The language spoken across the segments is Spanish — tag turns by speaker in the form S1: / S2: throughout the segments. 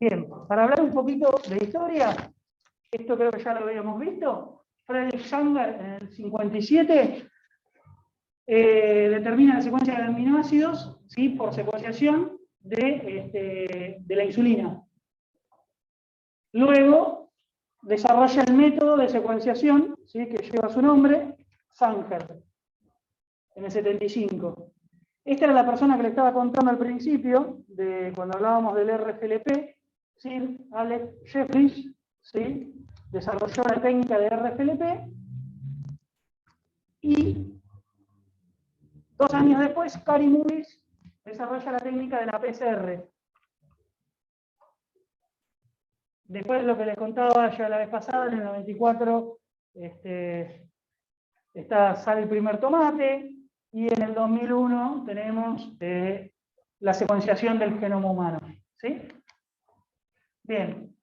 S1: Bien, para hablar un poquito de historia, esto creo que ya lo habíamos visto. Frederick Sanger en el 57 determina la secuencia de aminoácidos, ¿sí?, por secuenciación de la insulina. Luego desarrolla el método de secuenciación, ¿sí?, que lleva su nombre, Sanger, en el 75. Esta era la persona que le estaba contando al principio, cuando hablábamos del RFLP, Sir Alex Jeffries, ¿sí?, desarrolló la técnica de RFLP, y 2 años después, Cary Mullis desarrolla la técnica de la PCR. Después de lo que les contaba ya la vez pasada, en el 94 sale el primer tomate, y en el 2001 tenemos la secuenciación del genoma humano. ¿Sí? Bien,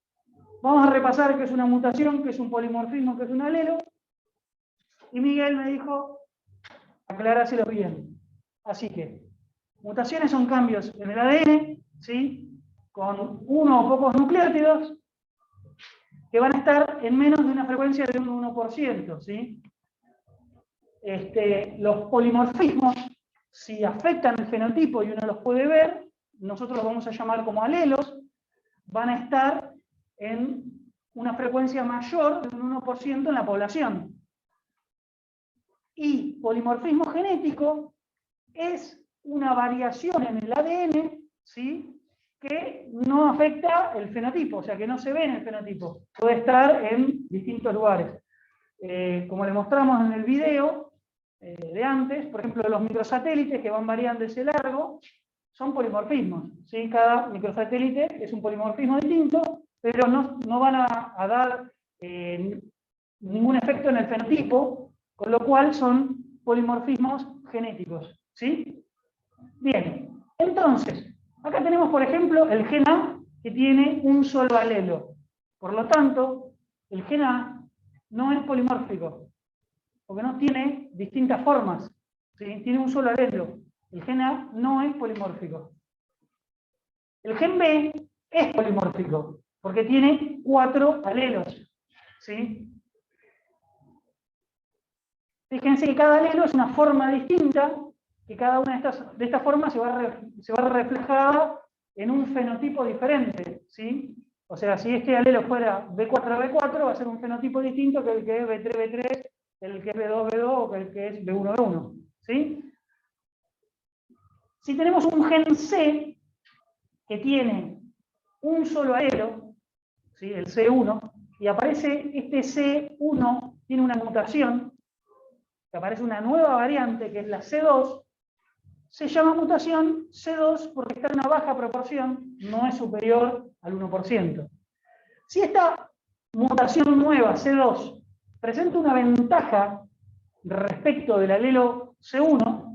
S1: vamos a repasar qué es una mutación, qué es un polimorfismo, qué es un alelo, y Miguel me dijo, aclaráselo bien. Así que, mutaciones son cambios en el ADN, ¿sí?, con uno o pocos nucleótidos, que van a estar en menos de una frecuencia de un 1%, ¿sí? Los polimorfismos, si afectan el fenotipo y uno los puede ver, nosotros los vamos a llamar como alelos, van a estar en una frecuencia mayor de un 1% en la población. Y polimorfismo genético es una variación en el ADN, ¿sí?, que no afecta el fenotipo, o sea, que no se ve en el fenotipo. Puede estar en distintos lugares. Como le mostramos en el video de antes, por ejemplo, los microsatélites que van variando ese largo, son polimorfismos, ¿sí? Cada microsatélite es un polimorfismo distinto, pero no van a dar ningún efecto en el fenotipo, con lo cual son polimorfismos genéticos, ¿sí? Bien, entonces, acá tenemos, por ejemplo, el gen A, que tiene un solo alelo. Por lo tanto, el gen A no es polimórfico, porque no tiene distintas formas, ¿sí? Tiene un solo alelo. El gen A no es polimórfico. El gen B es polimórfico, porque tiene 4 alelos, ¿sí? Fíjense que cada alelo es una forma distinta, que cada una de estas formas se va a reflejar en un fenotipo diferente, ¿sí? O sea, si este alelo fuera B4B4, va a ser un fenotipo distinto que el que es B3B3, el que es B2B2 o que el que es B1B1, ¿sí? Si tenemos un gen C que tiene un solo alelo, ¿sí?, el C1, y aparece este C1, tiene una mutación, que aparece una nueva variante que es la C2, se llama mutación C2 porque está en una baja proporción, no es superior al 1%. Si esta mutación nueva, C2, presenta una ventaja respecto del alelo C1,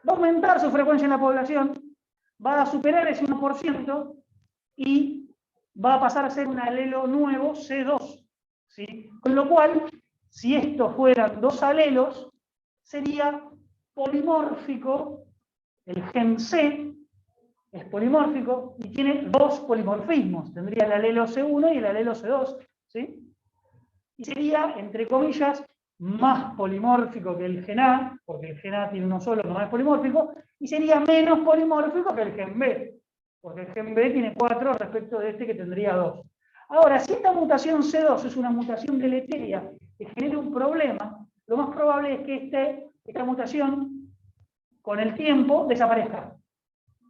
S1: va a aumentar su frecuencia en la población, va a superar ese 1% y va a pasar a ser un alelo nuevo C2. ¿Sí? Con lo cual, si estos fueran 2 alelos, sería polimórfico. El gen C es polimórfico y tiene 2 polimorfismos. Tendría el alelo C1 y el alelo C2. ¿Sí? Y sería, entre comillas, más polimórfico que el gen A, porque el gen A tiene uno solo, no es polimórfico, y sería menos polimórfico que el gen B, porque el gen B tiene 4 respecto de este que tendría 2. Ahora, si esta mutación C2 es una mutación deleteria que genera un problema, lo más probable es que esta mutación, con el tiempo, desaparezca,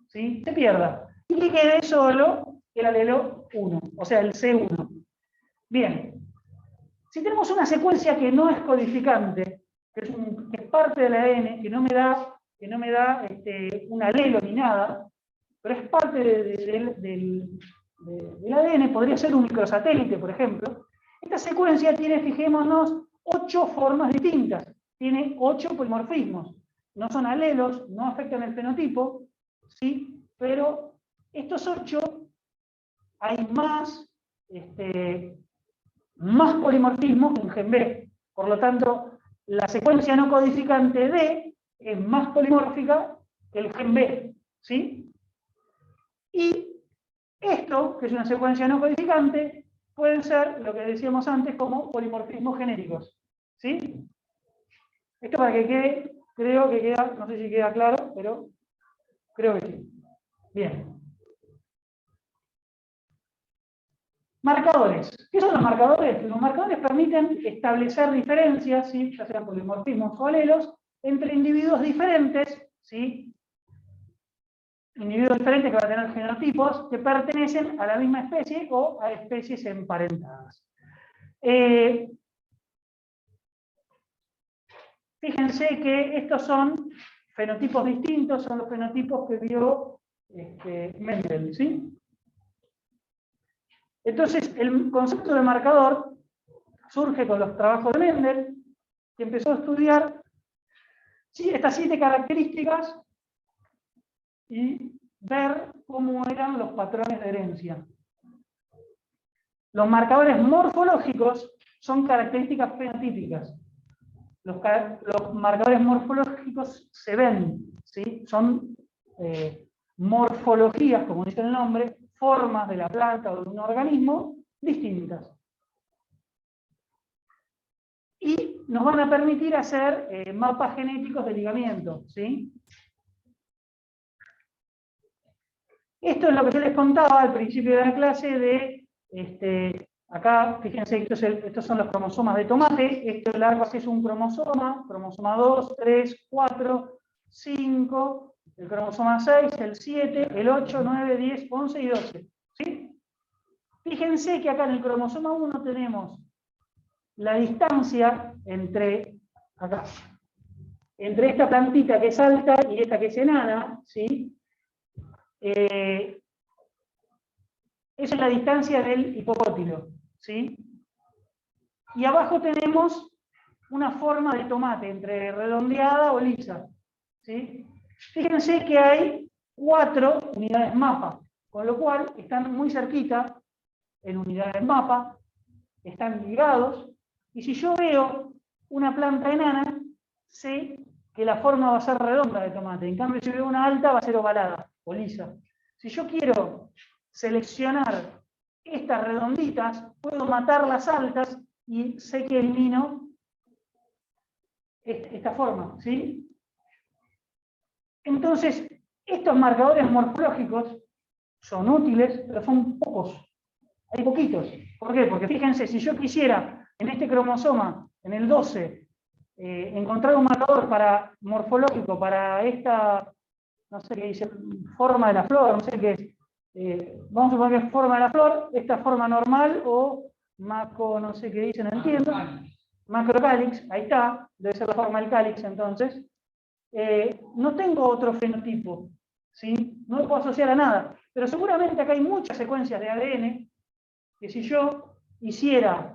S1: ¿sí?, se pierda, y que quede solo el alelo 1, o sea, el C1. Bien. Si tenemos una secuencia que no es codificante, que es parte del ADN, que no me da un alelo ni nada, pero es parte del ADN, podría ser un microsatélite, por ejemplo, esta secuencia tiene, fijémonos, 8 formas distintas, tiene 8 polimorfismos. No son alelos, no afectan el fenotipo, ¿sí? Pero estos 8, hay más polimorfismo que en gen B. Por lo tanto, la secuencia no codificante D es más polimórfica que el gen B. ¿Sí? Y Esto, que es una secuencia no codificante, pueden ser lo que decíamos antes como polimorfismos genéticos. ¿Sí? Esto para que quede, creo que queda, no sé si queda claro, pero creo que sí. Bien. Marcadores. ¿Qué son los marcadores? Los marcadores permiten establecer diferencias, ¿sí? Ya sean polimorfismos o alelos, entre individuos diferentes, ¿sí? Individuos diferentes que van a tener genotipos que pertenecen a la misma especie o a especies emparentadas. Fíjense que estos son fenotipos distintos, son los fenotipos que vio Mendel, ¿sí? Entonces, el concepto de marcador surge con los trabajos de Mendel, que empezó a estudiar estas 7 características y ver cómo eran los patrones de herencia. Los marcadores morfológicos son características fenotípicas. Los marcadores morfológicos se ven, ¿sí? Son morfologías, como dice el nombre, formas de la planta o de un organismo distintas. Y nos van a permitir hacer mapas genéticos de ligamiento, ¿sí? Esto es lo que yo les contaba al principio de la clase de, acá, fíjense, estos son los cromosomas de tomate, esto largo así es un cromosoma 2, 3, 4, 5, el cromosoma 6, el 7, el 8, 9, 10, 11 y 12, ¿sí? Fíjense que acá en el cromosoma 1 tenemos la distancia entre esta plantita que es alta y esta que es enana, ¿sí? Esa es la distancia del hipocótilo, ¿sí? Y abajo tenemos una forma de tomate, entre redondeada o lisa, ¿sí? Fíjense que hay 4 unidades mapa, con lo cual están muy cerquita en unidades mapa, están ligados, y si yo veo una planta enana, sé que la forma va a ser redonda de tomate. En cambio, si veo una alta, va a ser ovalada o lisa. Si yo quiero seleccionar estas redonditas, puedo matar las altas y sé que elimino esta forma, ¿sí? Entonces, estos marcadores morfológicos son útiles, pero son pocos. Hay poquitos. ¿Por qué? Porque fíjense, si yo quisiera en este cromosoma, en el 12, encontrar un marcador morfológico para esta, no sé qué dice, forma de la flor, no sé qué es. Vamos a suponer que es forma de la flor, esta forma normal o macro, no sé qué dice, no entiendo. Macrocálix, ahí está, debe ser la forma del cáliz entonces. No tengo otro fenotipo, ¿sí? No lo puedo asociar a nada, pero seguramente acá hay muchas secuencias de ADN que si yo hiciera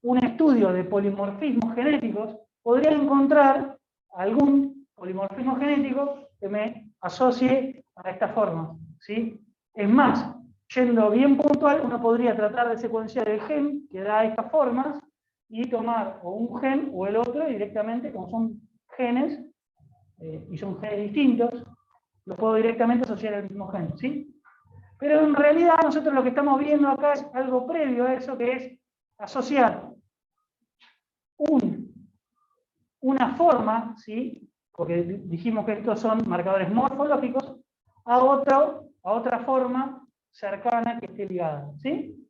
S1: un estudio de polimorfismos genéticos, podría encontrar algún polimorfismo genético que me asocie a esta forma, ¿sí? Es más, yendo bien puntual, uno podría tratar de secuenciar el gen que da estas formas y tomar o un gen o el otro directamente, como son genes, y son genes distintos, los puedo directamente asociar al mismo gen, ¿sí? Pero en realidad nosotros lo que estamos viendo acá es algo previo a eso, que es asociar una forma, ¿sí? Porque dijimos que estos son marcadores morfológicos, a otra forma cercana que esté ligada, ¿sí?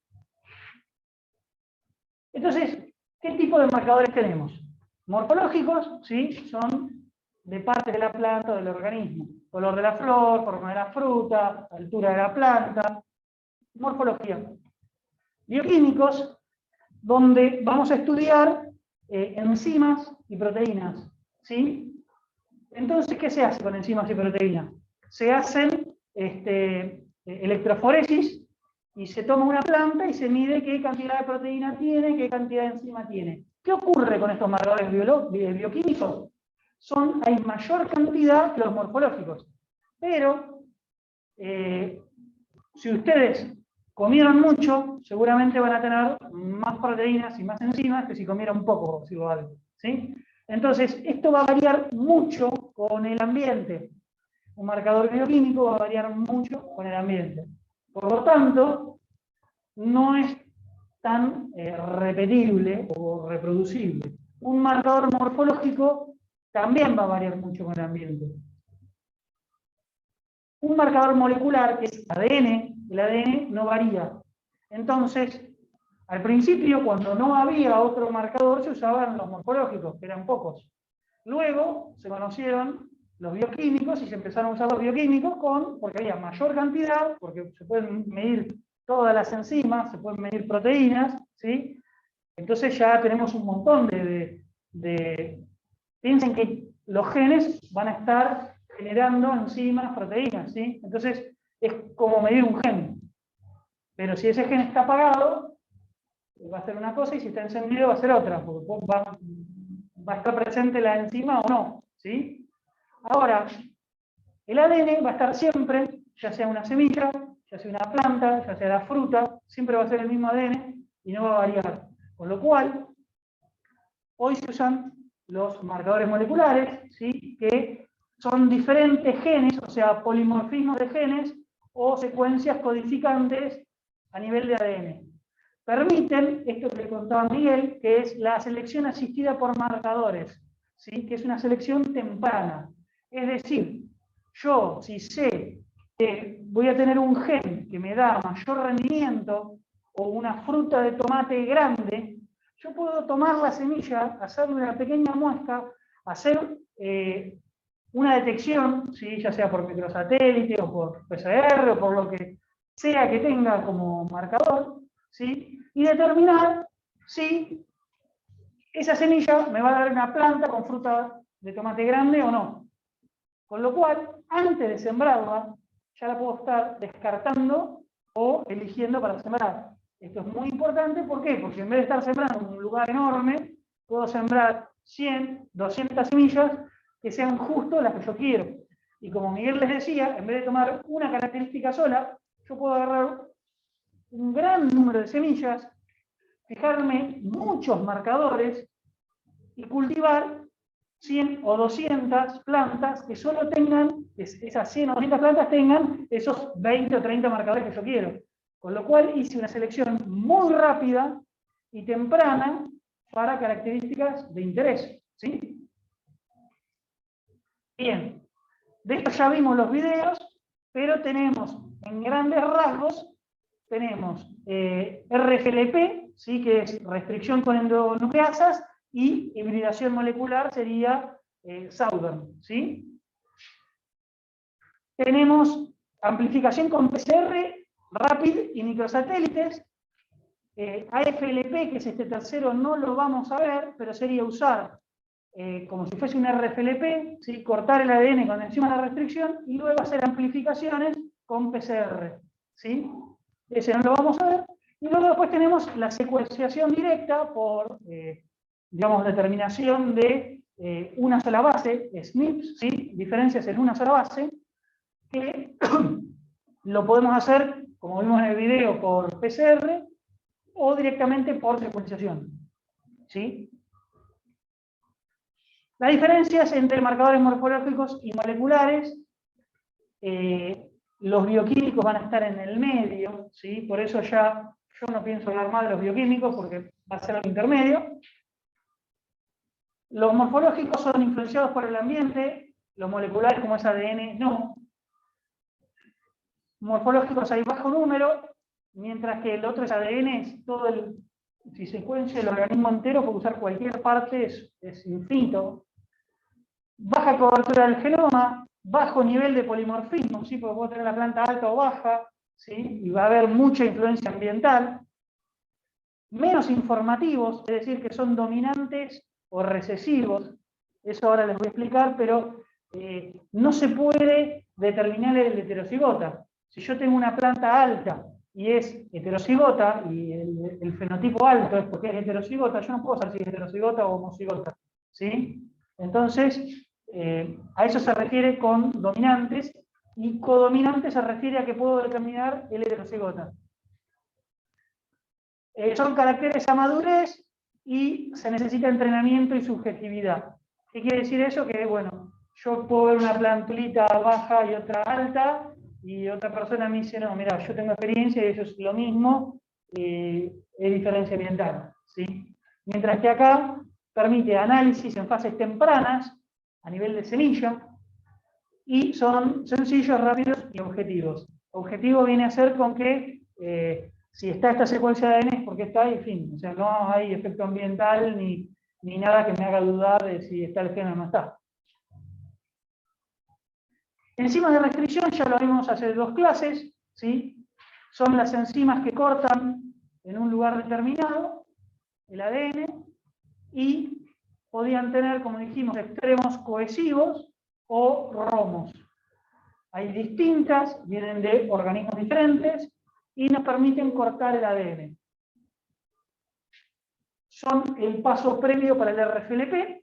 S1: Entonces, ¿qué tipo de marcadores tenemos? Morfológicos, ¿sí? Son de parte de la planta o del organismo. Color de la flor, forma de la fruta, altura de la planta, morfología. Bioquímicos, donde vamos a estudiar enzimas y proteínas, ¿sí? Entonces, ¿qué se hace con enzimas y proteínas? Se hacen electroforesis y se toma una planta y se mide qué cantidad de proteína tiene, qué cantidad de enzima tiene. ¿Qué ocurre con estos marcadores bioquímicos? Hay mayor cantidad que los morfológicos. Pero, si ustedes comieron mucho, seguramente van a tener más proteínas y más enzimas que si comieron poco, si algo, ¿sí? Entonces, esto va a variar mucho con el ambiente. Un marcador bioquímico va a variar mucho con el ambiente. Por lo tanto, no es tan repetible o reproducible. Un marcador morfológico también va a variar mucho con el ambiente. Un marcador molecular, que es ADN, el ADN no varía. Entonces, al principio, cuando no había otro marcador, se usaban los morfológicos, que eran pocos. Luego se conocieron los bioquímicos y se empezaron a usar los bioquímicos porque había mayor cantidad, porque se pueden medir todas las enzimas, se pueden medir proteínas, ¿sí? Entonces ya tenemos un montón piensen que los genes van a estar generando enzimas, proteínas, ¿sí? Entonces es como medir un gen. Pero si ese gen está apagado, va a ser una cosa, y si está encendido va a ser otra, porque va a estar presente la enzima o no, ¿sí? Ahora, el ADN va a estar siempre, ya sea una semilla, ya sea una planta, ya sea la fruta, siempre va a ser el mismo ADN y no va a variar. Con lo cual, hoy se usan los marcadores moleculares, ¿sí? Que son diferentes genes, o sea, polimorfismos de genes o secuencias codificantes a nivel de ADN. Permiten, esto que le contaba Miguel, que es la selección asistida por marcadores, ¿sí? Que es una selección temprana. Es decir, yo si sé que voy a tener un gen que me da mayor rendimiento o una fruta de tomate grande, yo puedo tomar la semilla, hacerle una pequeña muestra, hacer una detección, ¿sí? Ya sea por microsatélite o por PCR o por lo que sea que tenga como marcador, ¿sí? Y determinar si esa semilla me va a dar una planta con fruta de tomate grande o no. Con lo cual, antes de sembrarla, ya la puedo estar descartando o eligiendo para sembrar. Esto es muy importante, ¿por qué? Porque en vez de estar sembrando en un lugar enorme, puedo sembrar 100, 200 semillas que sean justo las que yo quiero. Y como Miguel les decía, en vez de tomar una característica sola, yo puedo agarrar un gran número de semillas, fijarme muchos marcadores y cultivar 100 o 200 plantas que solo tengan, esas 100 o 200 plantas tengan esos 20 o 30 marcadores que yo quiero. Con lo cual hice una selección muy rápida y temprana para características de interés, ¿sí? Bien, de esto ya vimos los videos, pero tenemos en grandes rasgos, tenemos RFLP, ¿sí? Que es restricción con endonucleasas, y hibridación molecular sería Southern, ¿sí? Tenemos amplificación con PCR, RAPID y microsatélites. AFLP, que es este tercero, no lo vamos a ver, pero sería usar como si fuese un RFLP, ¿sí? Cortar el ADN con enzima de restricción y luego hacer amplificaciones con PCR, ¿sí? Ese no lo vamos a ver. Y luego después tenemos la secuenciación directa por, digamos, determinación de una sola base, SNPs, ¿sí? Diferencias en una sola base, que lo podemos hacer, como vimos en el video, por PCR o directamente por secuenciación, ¿sí? Las diferencias entre marcadores morfológicos y moleculares, los bioquímicos van a estar en el medio, ¿sí? Por eso ya yo no pienso hablar más de los bioquímicos porque va a ser el intermedio. Los morfológicos son influenciados por el ambiente, los moleculares como es ADN no. Morfológicos hay bajo número, mientras que el otro es ADN, es todo el, si secuencia el organismo entero, puede usar cualquier parte, es infinito. Baja cobertura del genoma, bajo nivel de polimorfismo, ¿sí? Porque puedo tener la planta alta o baja, ¿sí? Y va a haber mucha influencia ambiental. Menos informativos, es decir, que son dominantes o recesivos. Eso ahora les voy a explicar, pero no se puede determinar el heterocigota. Si yo tengo una planta alta y es heterocigota, y el fenotipo alto es porque es heterocigota, yo no puedo saber si es heterocigota o homocigota, ¿sí? Entonces, a eso se refiere con dominantes, y codominante se refiere a que puedo determinar el heterocigota. Son caracteres a madurez y se necesita entrenamiento y subjetividad. ¿Qué quiere decir eso? Que, bueno, yo puedo ver una plantita baja y otra alta, y otra persona me dice, no, mira, yo tengo experiencia y eso es lo mismo, es diferencia ambiental, ¿sí? Mientras que acá permite análisis en fases tempranas, a nivel de semilla, y son sencillos, rápidos y objetivos. Objetivo viene a ser con que si está esta secuencia de ADN es porque está ahí, en fin, o sea, no hay efecto ambiental ni nada que me haga dudar de si está el gen o no está. Enzimas de restricción ya lo vimos hace 2 clases, ¿sí? Son las enzimas que cortan en un lugar determinado el ADN y podían tener, como dijimos, extremos cohesivos o romos. Hay distintas, vienen de organismos diferentes y nos permiten cortar el ADN. Son el paso previo para el RFLP,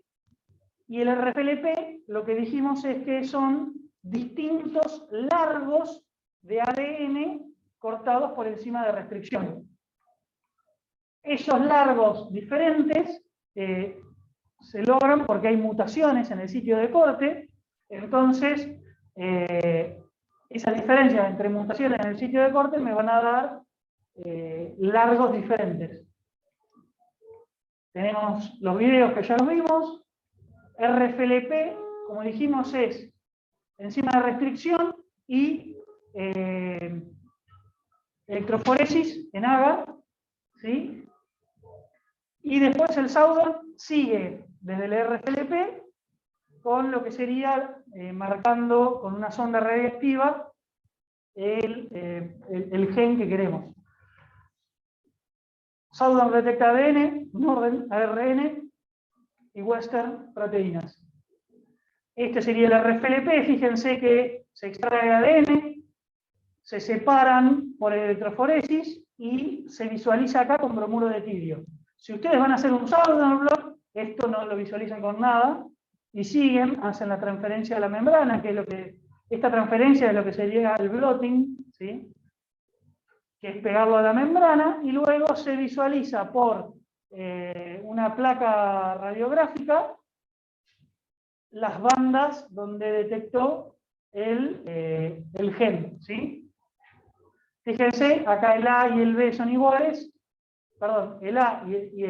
S1: y el RFLP lo que dijimos es que son distintos largos de ADN cortados por enzima de restricción. Esos largos diferentes se logran porque hay mutaciones en el sitio de corte, entonces esa diferencia entre mutaciones en el sitio de corte me van a dar largos diferentes. Tenemos los videos que ya los vimos. RFLP, como dijimos, es enzima de restricción y electroforesis en agar, ¿sí? Y después el Southern sigue desde el RFLP con lo que sería marcando con una sonda radiactiva el gen que queremos. Southern detecta ADN, Northern ARN y Western proteínas. Este sería el RFLP, fíjense que se extrae ADN, se separan por electroforesis y se visualiza acá con bromuro de tirio. Si ustedes van a hacer un Southern blot, esto no lo visualizan con nada, y siguen, hacen la transferencia a la membrana, que es lo que, esta transferencia es lo que sería el blotting, ¿sí? Que es pegarlo a la membrana, y luego se visualiza por una placa radiográfica las bandas donde detectó el gen, ¿sí? Fíjense, acá el A y el B son iguales, perdón, el A y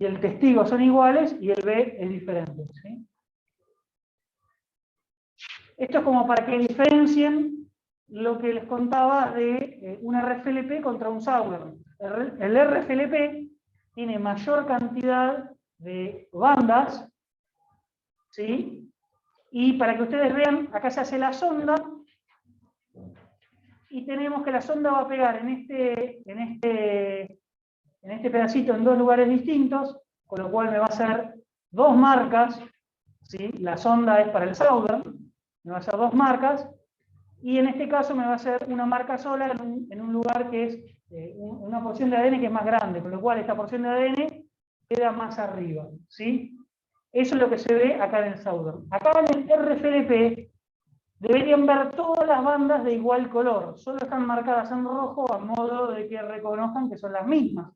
S1: el testigo son iguales y el B es diferente, ¿sí? Esto es como para que diferencien lo que les contaba de un RFLP contra un Southern. El RFLP tiene mayor cantidad de bandas, ¿sí? Y para que ustedes vean, acá se hace la sonda, y tenemos que la sonda va a pegar en este pedacito en 2 lugares distintos, con lo cual me va a hacer 2 marcas, ¿sí? La sonda es para el Southern, me va a hacer 2 marcas, y en este caso me va a hacer una marca sola en un lugar que es una porción de ADN que es más grande, con lo cual esta porción de ADN queda más arriba, ¿sí? Eso es lo que se ve acá en el Southern. Acá en el RFLP deberían ver todas las bandas de igual color, solo están marcadas en rojo a modo de que reconozcan que son las mismas.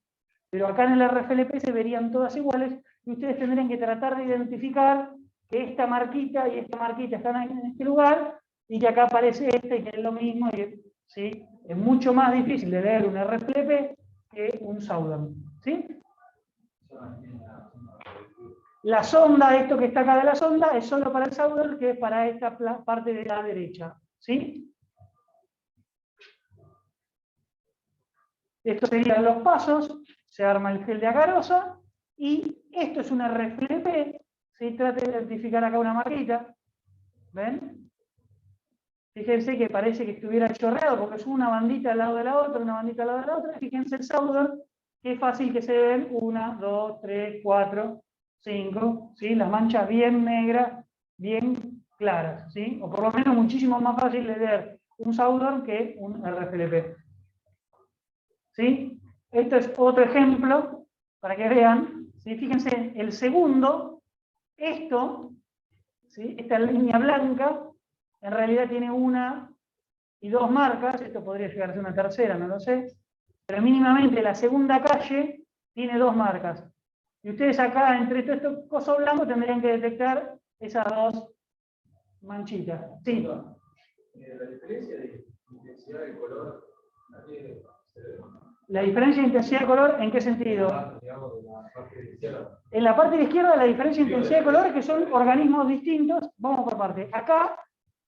S1: Pero acá en el RFLP se verían todas iguales y ustedes tendrían que tratar de identificar que esta marquita y esta marquita están en este lugar y que acá aparece este y que es lo mismo. ¿Sí? Es mucho más difícil de leer un RFLP que un Southern, ¿sí? La sonda, esto que está acá de la sonda, es solo para el Southern, que es para esta parte de la derecha, ¿sí? Estos serían los pasos, se arma el gel de agarosa, y esto es un RFLP, ¿sí? Trate de identificar acá una marquita, ¿ven? Fíjense que parece que estuviera chorreado, porque es una bandita al lado de la otra, una bandita al lado de la otra. Fíjense el Southern, que es fácil que se ven 1, 2, 3, 4, 5, ¿sí? Las manchas bien negras, bien claras, ¿sí? O por lo menos muchísimo más fácil de leer un Southern que un RFLP. ¿Sí? Este es otro ejemplo para que vean. ¿Sí? Fíjense, el segundo, esto, ¿sí? Esta línea blanca, en realidad tiene 1 y 2 marcas, esto podría llegar a ser una tercera, no lo sé, pero mínimamente la segunda calle tiene 2 marcas. Y ustedes acá, entre todo estos cosos blancos, tendrían que detectar esas 2 manchitas. Sí.
S2: La diferencia de intensidad de color,
S1: ¿la diferencia de intensidad de color en qué sentido? En la parte de izquierda la diferencia de intensidad de color es que son organismos distintos. Vamos por parte. Acá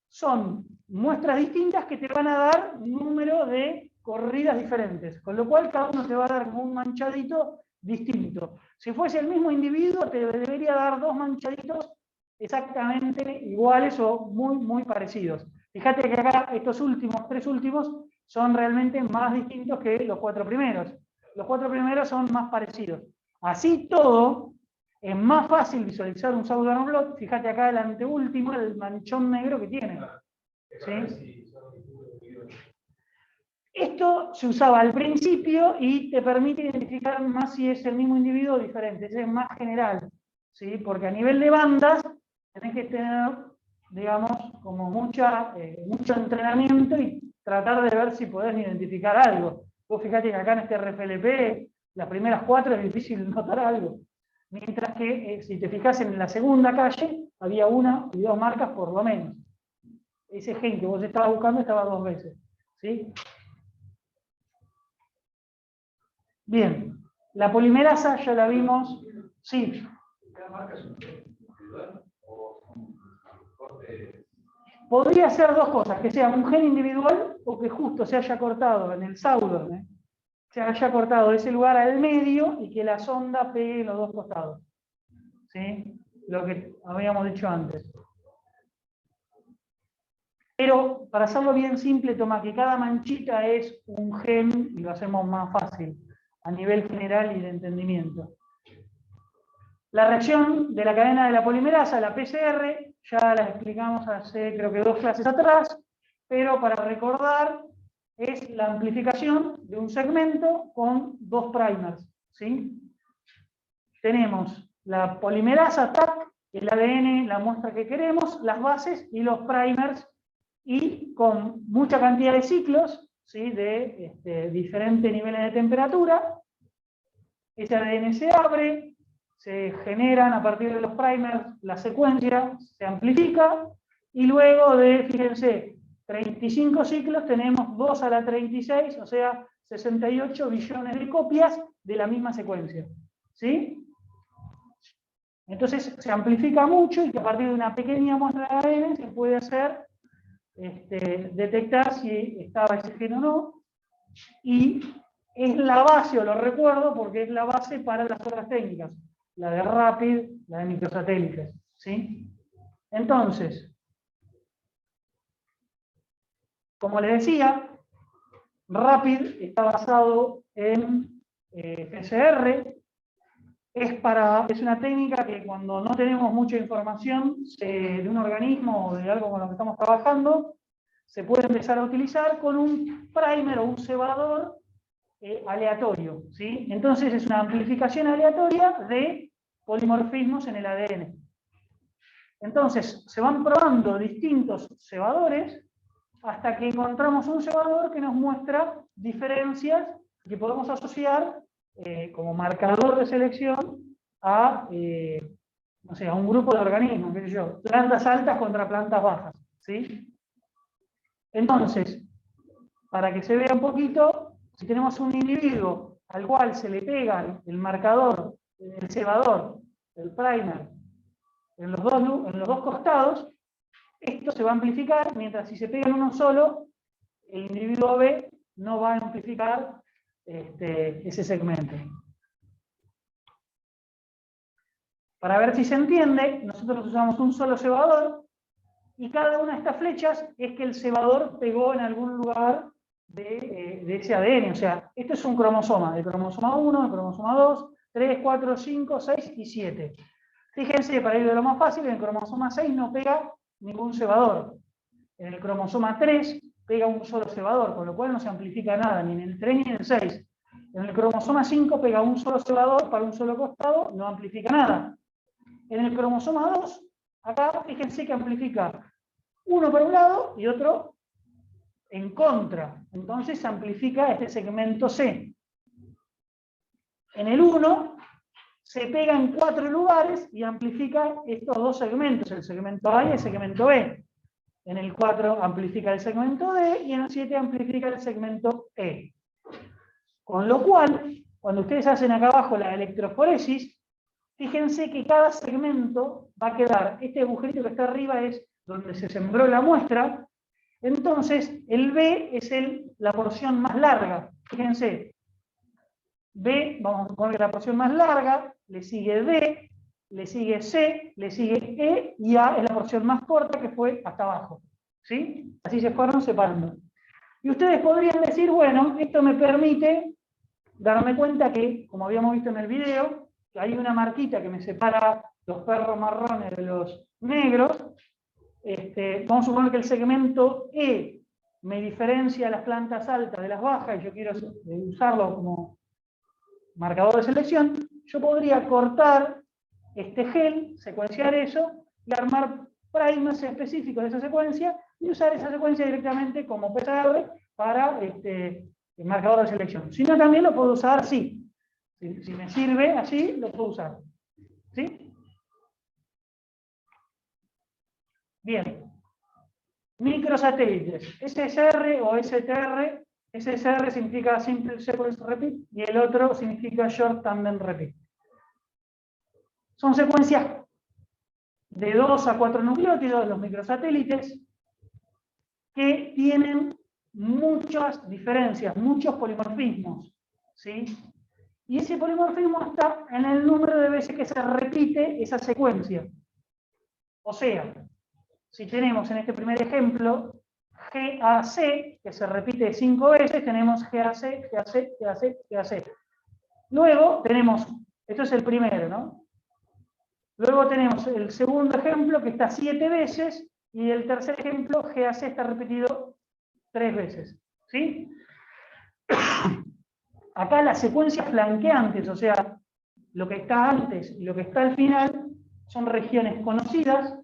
S1: son muestras distintas que te van a dar un número de corridas diferentes, con lo cual cada uno te va a dar como un manchadito distinto. Si fuese el mismo individuo, te debería dar dos manchaditos exactamente iguales o muy, muy parecidos. Fíjate que acá estos últimos, tres últimos, son realmente más distintos que los cuatro primeros. Los cuatro primeros son más parecidos. Así todo, es más fácil visualizar un Southern Blot. Fíjate acá el anteúltimo, el manchón negro que tiene. ¿Sí? Esto se usaba al principio y te permite identificar más si es el mismo individuo o diferente. Es más general, ¿sí? Porque a nivel de bandas tenés que tener, digamos, como mucho entrenamiento y tratar de ver si podés identificar algo. Vos fíjate que acá en este RFLP, las primeras 4 es difícil notar algo. Mientras que si te fijas en la segunda calle, había 1 y 2 marcas por lo menos. Ese gen que vos estabas buscando estaba 2 veces. ¿Sí? Bien, la polimerasa ya la vimos. Sí.
S2: ¿Cada marca es un gen individual o son cortes?
S1: Podría ser dos cosas, que sea un gen individual o que justo se haya cortado en el Southern, se haya cortado ese lugar al medio y que la sonda pegue en los dos costados. ¿Sí? Lo que habíamos dicho antes. Pero para hacerlo bien simple, toma que cada manchita es un gen y lo hacemos más fácil a nivel general y de entendimiento. La reacción de la cadena de la polimerasa, la PCR, ya la explicamos hace creo que 2 clases atrás, pero para recordar es la amplificación de un segmento con 2 primers. ¿Sí? Tenemos la polimerasa TAC, el ADN, la muestra que queremos, las bases y los primers, y con mucha cantidad de ciclos, ¿sí? De diferentes niveles de temperatura. Ese ADN se abre, se generan a partir de los primers la secuencia, se amplifica, y luego de, fíjense, 35 ciclos tenemos 2 a la 36, o sea, 68 billones de copias de la misma secuencia. ¿Sí? Entonces se amplifica mucho y que a partir de una pequeña muestra de ADN se puede hacer detectar si estaba ese gen o no, y es la base, o lo recuerdo, porque es la base para las otras técnicas, la de RAPID, la de microsatélites. ¿Sí? Entonces, como les decía, RAPID está basado en PCR. Es una técnica que cuando no tenemos mucha información de un organismo o de algo con lo que estamos trabajando, se puede empezar a utilizar con un primer o un cebador aleatorio. ¿Sí? Entonces es una amplificación aleatoria de polimorfismos en el ADN. Entonces se van probando distintos cebadores hasta que encontramos un cebador que nos muestra diferencias que podemos asociar como marcador de selección a, no sé, a un grupo de organismos, qué sé yo, plantas altas contra plantas bajas. ¿Sí? Entonces, para que se vea un poquito, si tenemos un individuo al cual se le pega el marcador, el cebador, el primer, en los dos costados, esto se va a amplificar, mientras si se pega en uno solo, el individuo B no va a amplificar ese segmento. Para ver si se entiende, nosotros usamos un solo cebador, y cada una de estas flechas es que el cebador pegó en algún lugar de ese ADN. O sea, esto es un cromosoma, el cromosoma 1, el cromosoma 2, 3, 4, 5, 6 y 7. Fíjense, para ir de lo más fácil, en el cromosoma 6 no pega ningún cebador. En el cromosoma 3 pega un solo cebador, con lo cual no se amplifica nada, ni en el 3 ni en el 6. En el cromosoma 5 pega un solo cebador para un solo costado, no amplifica nada. En el cromosoma 2, acá fíjense que amplifica uno por un lado y otro en contra. Entonces se amplifica este segmento C. En el 1 se pega en 4 lugares y amplifica estos dos segmentos, el segmento A y el segmento B. en el 4 amplifica el segmento D, y en el 7 amplifica el segmento E. Con lo cual, cuando ustedes hacen acá abajo la electroforesis, fíjense que cada segmento va a quedar, este agujerito que está arriba es donde se sembró la muestra, entonces el B es la porción más larga. Fíjense, B, vamos a poner la porción más larga, le sigue D, le sigue C, le sigue E, y A es la porción más corta que fue hasta abajo. ¿Sí? Así se fueron separando. Y ustedes podrían decir, bueno, esto me permite darme cuenta que, como habíamos visto en el video, que hay una marquita que me separa los perros marrones de los negros. Vamos a suponer que el segmento E me diferencia las plantas altas de las bajas, y yo quiero usarlo como marcador de selección. Yo podría cortar este gel, secuenciar eso, y armar primers específicos de esa secuencia, y usar esa secuencia directamente como PCR para el marcador de selección. Si no, también lo puedo usar así. Si me sirve así, lo puedo usar. ¿Sí? Bien. Microsatélites. SSR o STR. SSR significa Simple Sequence Repeat y el otro significa Short Tandem Repeat. Son secuencias de 2 a 4 nucleótidos, los microsatélites, que tienen muchas diferencias, muchos polimorfismos. ¿Sí? Y ese polimorfismo está en el número de veces que se repite esa secuencia. O sea, si tenemos en este primer ejemplo GAC, que se repite 5 veces, tenemos GAC, GAC, GAC, GAC. Luego tenemos, esto es el primero, ¿no? Luego tenemos el segundo ejemplo, que está 7 veces, y el tercer ejemplo, GAC, está repetido 3 veces. ¿Sí? Acá las secuencias flanqueantes, o sea, lo que está antes y lo que está al final, son regiones conocidas,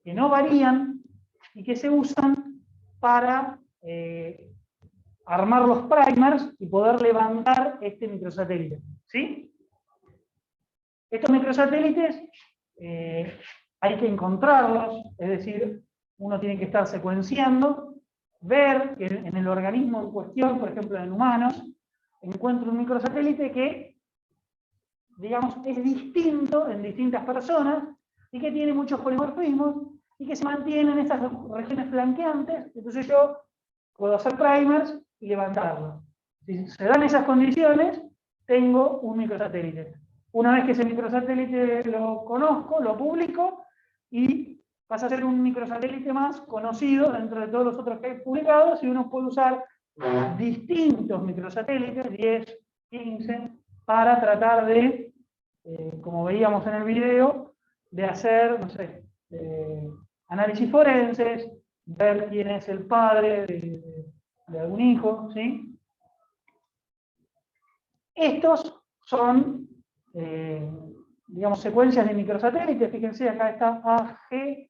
S1: que no varían y que se usan para armar los primers y poder levantar este microsatélite. ¿Sí? Estos microsatélites hay que encontrarlos, es decir, uno tiene que estar secuenciando, ver que en el organismo en cuestión, por ejemplo en humanos, encuentro un microsatélite que, digamos, es distinto en distintas personas y que tiene muchos polimorfismos y que se mantienen en estas regiones flanqueantes. Entonces yo puedo hacer primers y levantarlo. Si se dan esas condiciones, tengo un microsatélite. Una vez que ese microsatélite lo conozco, lo publico, y pasa a ser un microsatélite más conocido dentro de todos los otros que hay publicados, y uno puede usar distintos microsatélites, 10, 15, para tratar de, como veíamos en el video, de hacer, no sé, análisis forenses, ver quién es el padre de algún hijo, ¿sí? Estos son, digamos, secuencias de microsatélites. Fíjense, acá está AG,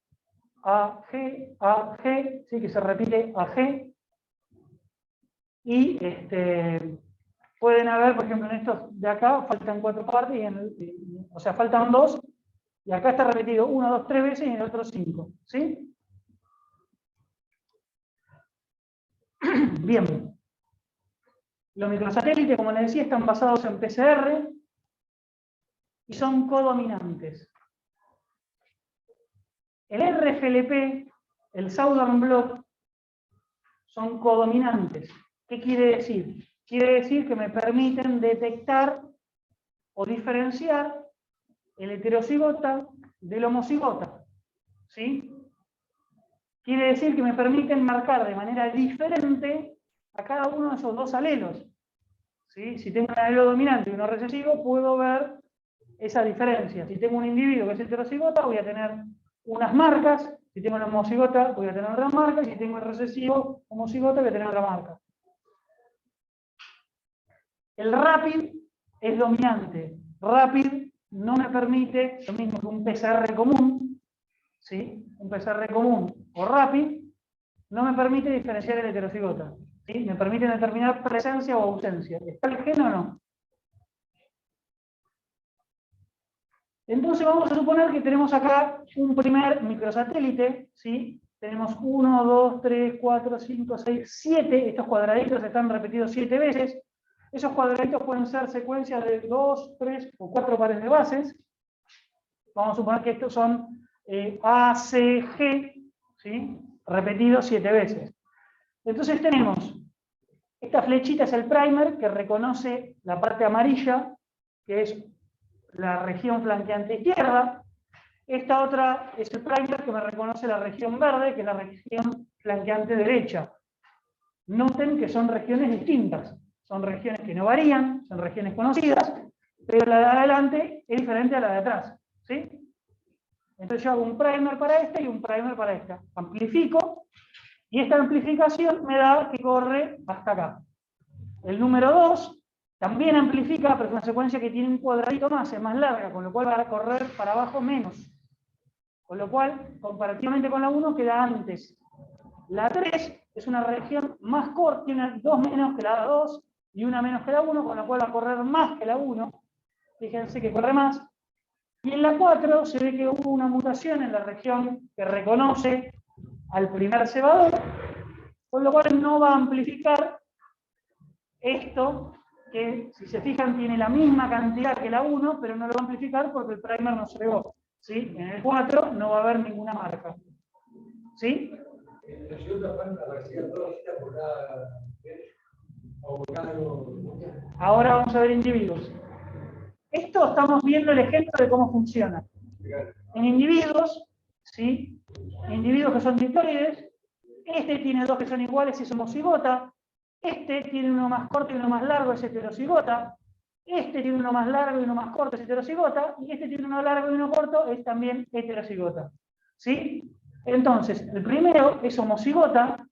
S1: AG, AG, ¿sí? Que se repite AG. Y pueden haber, por ejemplo, en estos de acá, faltan 4 partes, o sea, faltan 2, y acá está repetido 1, 2, 3 veces, y en el otro 5. ¿Sí? Bien. Los microsatélites, como les decía, están basados en PCR y son codominantes. El RFLP, el Southern Blot, son codominantes. ¿Qué quiere decir? Quiere decir que me permiten detectar o diferenciar el heterocigota del homocigota. ¿Sí? Quiere decir que me permiten marcar de manera diferente a cada uno de esos dos alelos. ¿Sí? Si tengo un alelo dominante y uno recesivo, puedo ver esa diferencia. Si tengo un individuo que es heterocigota, voy a tener unas marcas. Si tengo una homocigota, voy a tener otras marcas. Y si tengo el recesivo homocigota, voy a tener otra marca. El RAPID es dominante. RAPID no me permite, lo mismo que un PCR común, ¿sí? Un PCR común o RAPID, no me permite diferenciar el heterocigota. ¿Sí? Me permite determinar presencia o ausencia. ¿Está el gen o no? Entonces vamos a suponer que tenemos acá un primer microsatélite, ¿sí? tenemos 1, 2, 3, 4, 5, 6, 7, estos cuadraditos están repetidos 7 veces. Esos cuadraditos pueden ser secuencias de 2, 3 o 4 pares de bases. Vamos a suponer que estos son A, C, G, ¿sí? Repetidos 7 veces. Entonces tenemos, esta flechita es el primer que reconoce la parte amarilla, que es la región flanqueante izquierda. Esta otra es el primer que me reconoce la región verde, que es la región flanqueante derecha. Noten que son regiones distintas. Son regiones que no varían, son regiones conocidas, pero la de adelante es diferente a la de atrás. ¿Sí? Entonces yo hago un primer para esta y un primer para esta. Amplifico, y esta amplificación me da que corre hasta acá. El número 2 también amplifica, pero es una secuencia que tiene un cuadradito más, es más larga, con lo cual va a correr para abajo menos. Con lo cual, comparativamente con la 1, queda antes. La 3 es una región más corta, tiene 2 menos que la 2 y una menos que la 1, con lo cual va a correr más que la 1. Fíjense que corre más. Y en la 4 se ve que hubo una mutación en la región que reconoce al primer cebador, con lo cual no va a amplificar esto, que si se fijan tiene la misma cantidad que la 1, pero no lo va a amplificar porque el primer no se pegó. ¿Sí? En el 4 no va a haber ninguna marca. ¿Sí? Ahora vamos a ver individuos. Esto estamos viendo el ejemplo de cómo funciona. En individuos, ¿sí? Individuos que son diploides, este tiene 2 que son iguales y es homocigota, este tiene uno más corto y uno más largo, es heterocigota, este tiene uno más largo y uno más corto, es heterocigota, y este tiene uno largo y uno corto, es también heterocigota. ¿Sí? Entonces, el primero es homocigota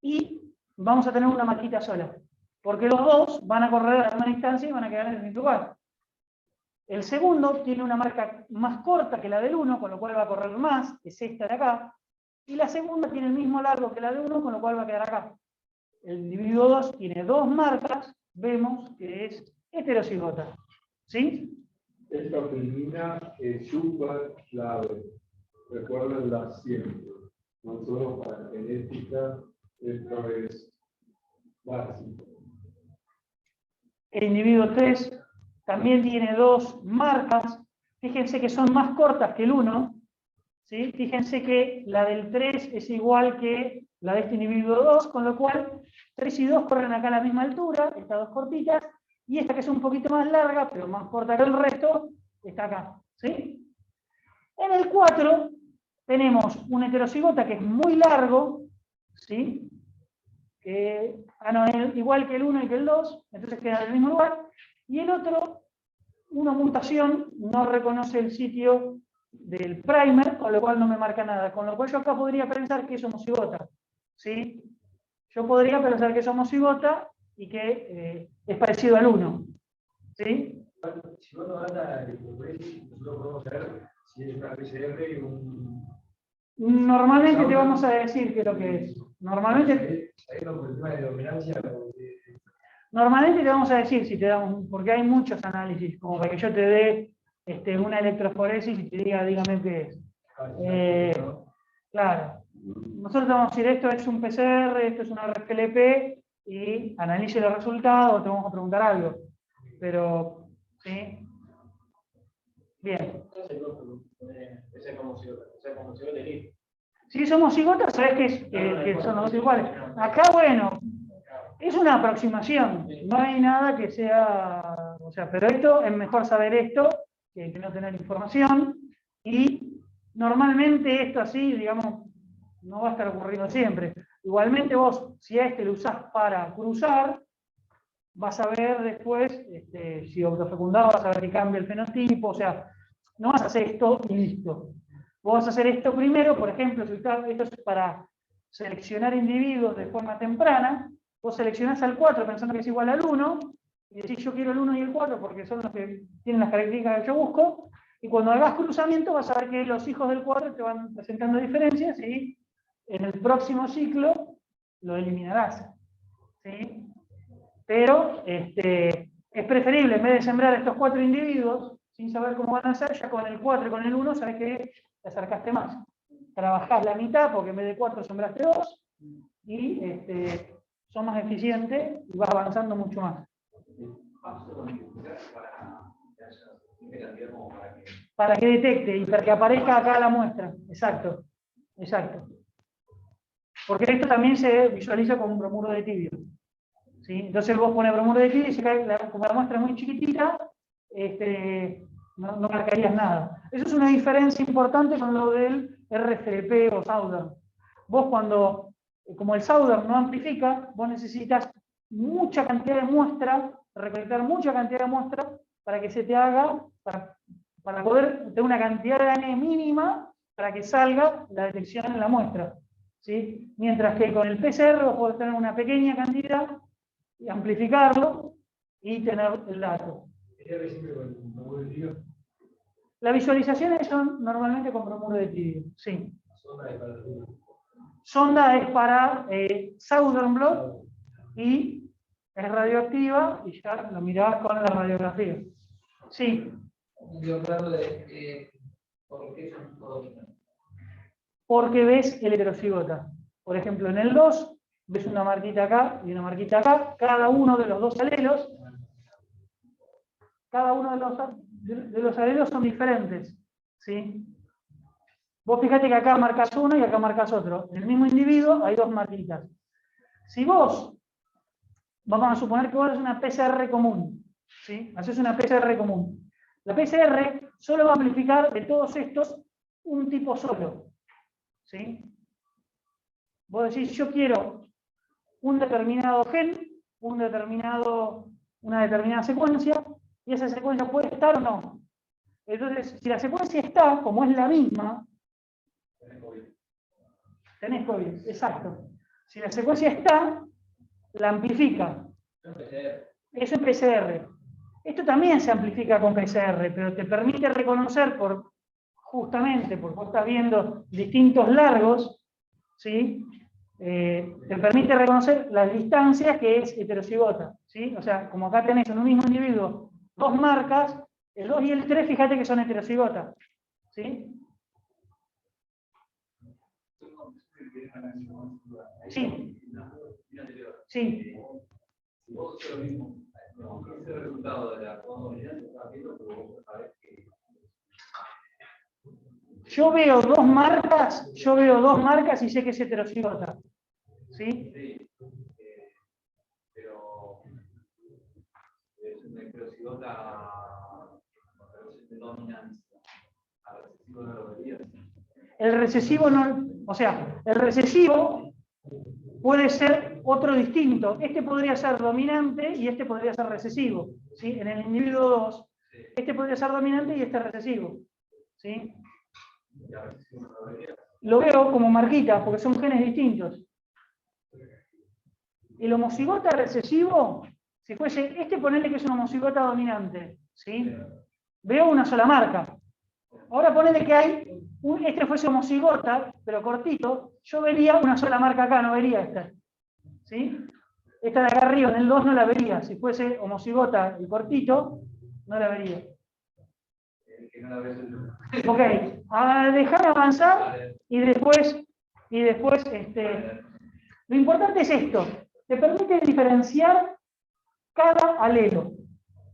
S1: y vamos a tener una marquita sola, porque los dos van a correr a la misma distancia y van a quedar en el mismo lugar. El segundo tiene una marca más corta que la del 1, con lo cual va a correr más, que es esta de acá, y la segunda tiene el mismo largo que la de 1, con lo cual va a quedar acá. El individuo 2 tiene 2 marcas, vemos que es heterocigota. ¿Sí?
S2: Esta primera es súper clave. Recuérdenla siempre. No solo para genética, esto es básico.
S1: El individuo 3 también tiene 2 marcas. Fíjense que son más cortas que el 1. ¿Sí? Fíjense que la del 3 es igual que la de este individuo 2, con lo cual 3 y 2 corren acá a la misma altura, estas 2 cortitas, y esta que es un poquito más larga, pero más corta que el resto, está acá. ¿Sí? En el 4 tenemos un heterocigota que es muy largo, ¿sí? Igual que el 1 y que el 2, entonces queda en el mismo lugar, y el otro, una mutación, no reconoce el sitio del primer, con lo cual no me marca nada, con lo cual yo acá podría pensar que es homocigota. ¿Sí? Yo podría pensar que es homocigota y que es parecido al 1. ¿Sí?
S3: Si uno anda en el nosotros podemos saber si es una PCR y un...
S1: Normalmente te vamos a decir qué es lo que es. Normalmente te vamos a decir si te damos, porque hay muchos análisis, como para que yo te dé una electroforesis y te diga, dígame qué es. Claro. Nosotros te vamos a decir, esto es un PCR, esto es una RFLP, y analice los resultados, te vamos a preguntar algo. Pero, ¿sí? Bien. Si somos cigotas, sabés que son los dos iguales. Acá, bueno, es una aproximación. No hay nada que sea... O sea, pero esto, es mejor saber esto que no tener información. Y normalmente esto así, digamos, no va a estar ocurriendo siempre. Igualmente vos, si a este lo usás para cruzar, vas a ver después, si autofecundado, vas a ver que cambia el fenotipo, o sea, no vas a hacer esto y listo. Vos vas a hacer esto primero, por ejemplo, si esto es para seleccionar individuos de forma temprana, vos seleccionás al 4 pensando que es igual al 1, y decís yo quiero el 1 y el 4 porque son los que tienen las características que yo busco, y cuando hagas cruzamiento vas a ver que los hijos del 4 te van presentando diferencias, y en el próximo ciclo lo eliminarás. ¿Sí? Pero es preferible, en vez de sembrar estos 4 individuos, sin saber cómo van a ser, ya con el 4 y con el 1 sabes que te acercaste más. trabajás la mitad porque en vez de 4 sembraste 2 y son más eficientes y vas avanzando mucho más. Para que detecte y para que aparezca acá la muestra. Exacto. Exacto. Porque esto también se visualiza con un bromuro de tidio. ¿Sí? Entonces vos pones bromuro de tidio y como la muestra es muy chiquitita, no marcarías nada. Eso es una diferencia importante con lo del RFP o Southern. Vos cuando, como el Southern no amplifica, vos necesitas mucha cantidad de muestra, recolectar mucha cantidad de muestra para que se te haga, para poder tener una cantidad de ADN mínima para que salga la detección en la muestra. ¿Sí? Mientras que con el PCR vos podés tener una pequeña cantidad y amplificarlo y tener el dato. Las visualizaciones son normalmente con bromuro de tidio. Sí. Sonda es para Southern Blot y es radioactiva y ya lo mirás con la radiografía. Sí. Porque ves el heterocigota. Por ejemplo, en el 2 ves una marquita acá y una marquita acá. Cada uno de los dos alelos, cada uno de los alelos son diferentes. ¿Sí? Vos fíjate que acá marcas uno y acá marcas otro. En el mismo individuo hay dos marquitas. Si vos, vamos a suponer que vos haces una PCR común. ¿Sí? Haces una PCR común. La PCR solo va a amplificar de todos estos un tipo solo. ¿Sí? Vos decís, yo quiero un determinado gen, una determinada secuencia, y esa secuencia puede estar o no. Entonces, si la secuencia está, como es la misma, tenés COVID, exacto. Si la secuencia está, la amplifica. Eso es PCR. Esto también se amplifica con PCR, pero te permite reconocer justamente porque vos estás viendo distintos largos, ¿sí? Te permite reconocer las distancias que es heterocigota, ¿sí? O sea, como acá tenés en un mismo individuo dos marcas, el 2 y el 3, fíjate que son heterocigotas, ¿sí? Sí. Sí. Yo veo dos marcas y sé que es heterocigota. ¿Sí?
S2: Pero es una heterocigota dominancia. Al recesivo no lo verías.
S1: El recesivo no, o sea, el recesivo puede ser otro distinto. Este podría ser dominante y este podría ser recesivo. ¿Sí? En el individuo 2, este podría ser dominante y este recesivo. ¿Sí? Lo veo como marquita, porque son genes distintos. El homocigota recesivo, si fuese, ponele que es un homocigota dominante, ¿sí? Veo una sola marca. Ahora ponele que hay, este fuese homocigota, pero cortito, yo vería una sola marca acá, no vería esta. ¿Sí? Esta de acá arriba, en el 2 no la vería. Si fuese homocigota y cortito, no la vería. Ok, déjame avanzar y después lo importante es esto. Te permite diferenciar cada alelo.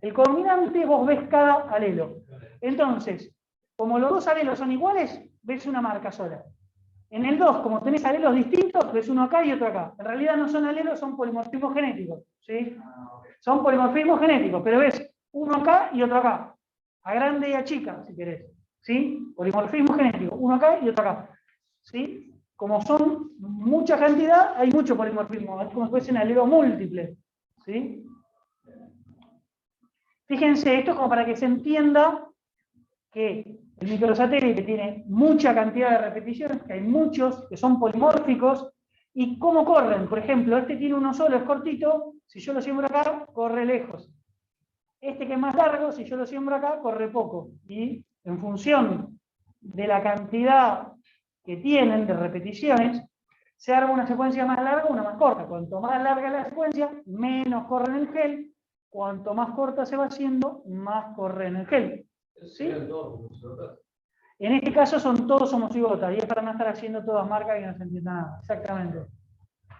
S1: El combinante vos ves cada alelo. Entonces, como los dos alelos son iguales, ves una marca sola. En el 2, como tenés alelos distintos, ves uno acá y otro acá. En realidad no son alelos, son polimorfismos genéticos. ¿Sí? Son polimorfismos genéticos, pero ves uno acá y otro acá. A grande y a chica, si querés. ¿Sí? Polimorfismo genético, uno acá y otro acá. ¿Sí? Como son mucha cantidad, hay mucho polimorfismo. Es como si fuese un alelo múltiple. ¿Sí? Fíjense, esto es como para que se entienda que el microsatélite tiene mucha cantidad de repeticiones, que hay muchos que son polimórficos, y cómo corren. Por ejemplo, este tiene uno solo, es cortito, si yo lo siembro acá, corre lejos. Este que es más largo, si yo lo siembro acá, corre poco. Y en función de la cantidad que tienen de repeticiones, se arma una secuencia más larga o una más corta. Cuanto más larga la secuencia, menos corre en el gel. Cuanto más corta se va haciendo, más corre en el gel. ¿Sí? En este caso son todos homocigotas, y es para no estar haciendo todas marcas y no se entienda nada. Exactamente.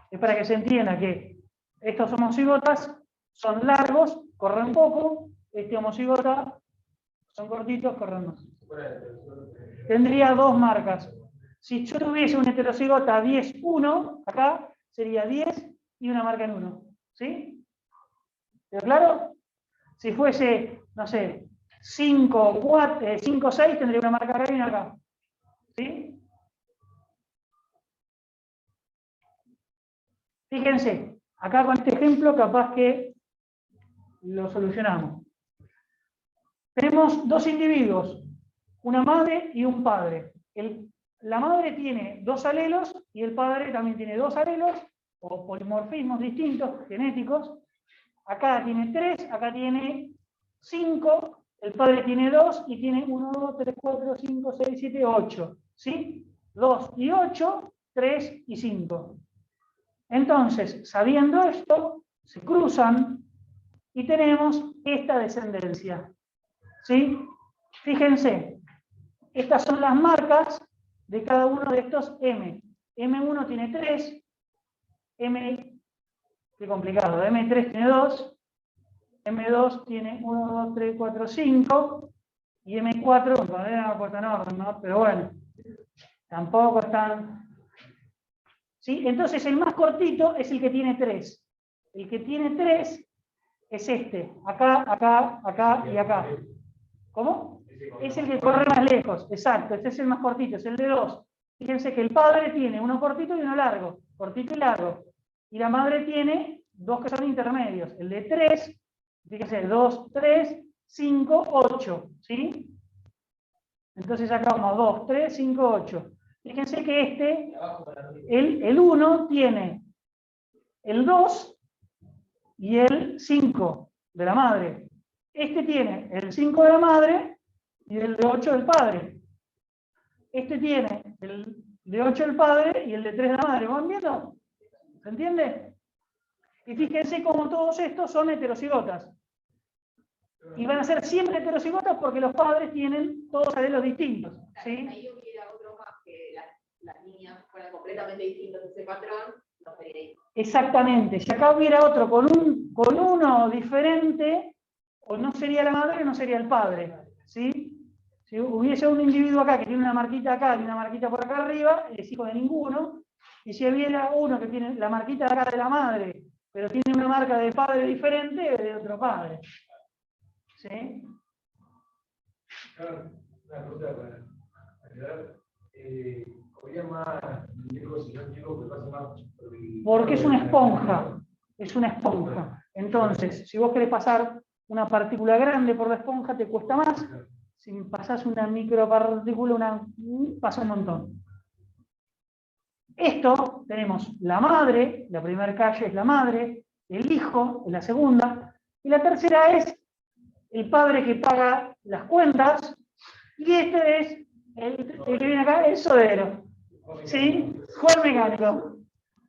S1: Es para que se entienda que estos homocigotas son largos, corren poco, este homocigota son cortitos, corren más. Tendría dos marcas. Si yo tuviese un heterocigota 10-1, acá sería 10 y una marca en 1. ¿Sí? ¿Quedó claro? Si fuese, no sé, 5-6, tendría una marca acá y una acá. ¿Sí? Fíjense, acá con este ejemplo capaz que lo solucionamos. Tenemos dos individuos, una madre y un padre. La madre tiene dos alelos y el padre también tiene dos alelos, o polimorfismos distintos, genéticos. Acá tiene 3, acá tiene 5, el padre tiene 2 y tiene 1, 2, 3, 4, 5, 6, 7, 8. ¿Sí? 2 y 8, 3 y 5. Entonces, sabiendo esto, se cruzan y tenemos esta descendencia. ¿Sí? Fíjense, estas son las marcas de cada uno de estos M. M1 tiene 3, qué complicado, M3 tiene 2, M2 tiene 1, 2, 3, 4, 5, y M4, todavía no puesto en orden, ¿no? Pero bueno, tampoco están... ¿Sí? Entonces el más cortito es el que tiene 3. El que tiene 3 es este, acá, acá, acá y acá. ¿Cómo? Es el que corre más lejos, exacto, este es el más cortito, es el de 2. Fíjense que el padre tiene uno cortito y uno largo, cortito y largo. Y la madre tiene dos que son intermedios, el de 3, fíjense, 2, 3, 5, 8, ¿sí? Entonces acá vamos, 2, 3, 5, 8. Fíjense que este, el 1 tiene el 2 y el 5 de la madre. Este tiene el 5 de la madre y el de 8 del padre. Este tiene el de 8 del padre y el de 3 de la madre. ¿Van viendo? ¿Se entiende? Y fíjense cómo todos estos son heterocigotas. Y van a ser siempre heterocigotas porque los padres tienen todos alelos distintos. ¿Sí?
S4: Si yo hubiera otro más que las líneas fueran completamente distintas de ese patrón, no sería hijo.
S1: Exactamente. Si acá hubiera otro con uno diferente, o no sería la madre o no sería el padre. ¿Sí? Si hubiese un individuo acá que tiene una marquita acá y una marquita por acá arriba, es hijo de ninguno. Y si hubiera uno que tiene la marquita acá de la madre, pero tiene una marca de padre diferente, es de otro padre. ¿Sí?
S3: Claro, una cosa para ayudar. Habría más muñecos, si no digo que pasa más.
S1: Porque es una esponja. Es una esponja. Entonces, si vos querés pasar una partícula grande por la esponja, te cuesta más. Si pasás una micropartícula, pasa un montón. Esto, tenemos la madre, la primera calle es la madre, el hijo es la segunda, y la tercera es el padre que paga las cuentas, y este es el que viene acá, el sodero. ¿Sí? Juan mecánico.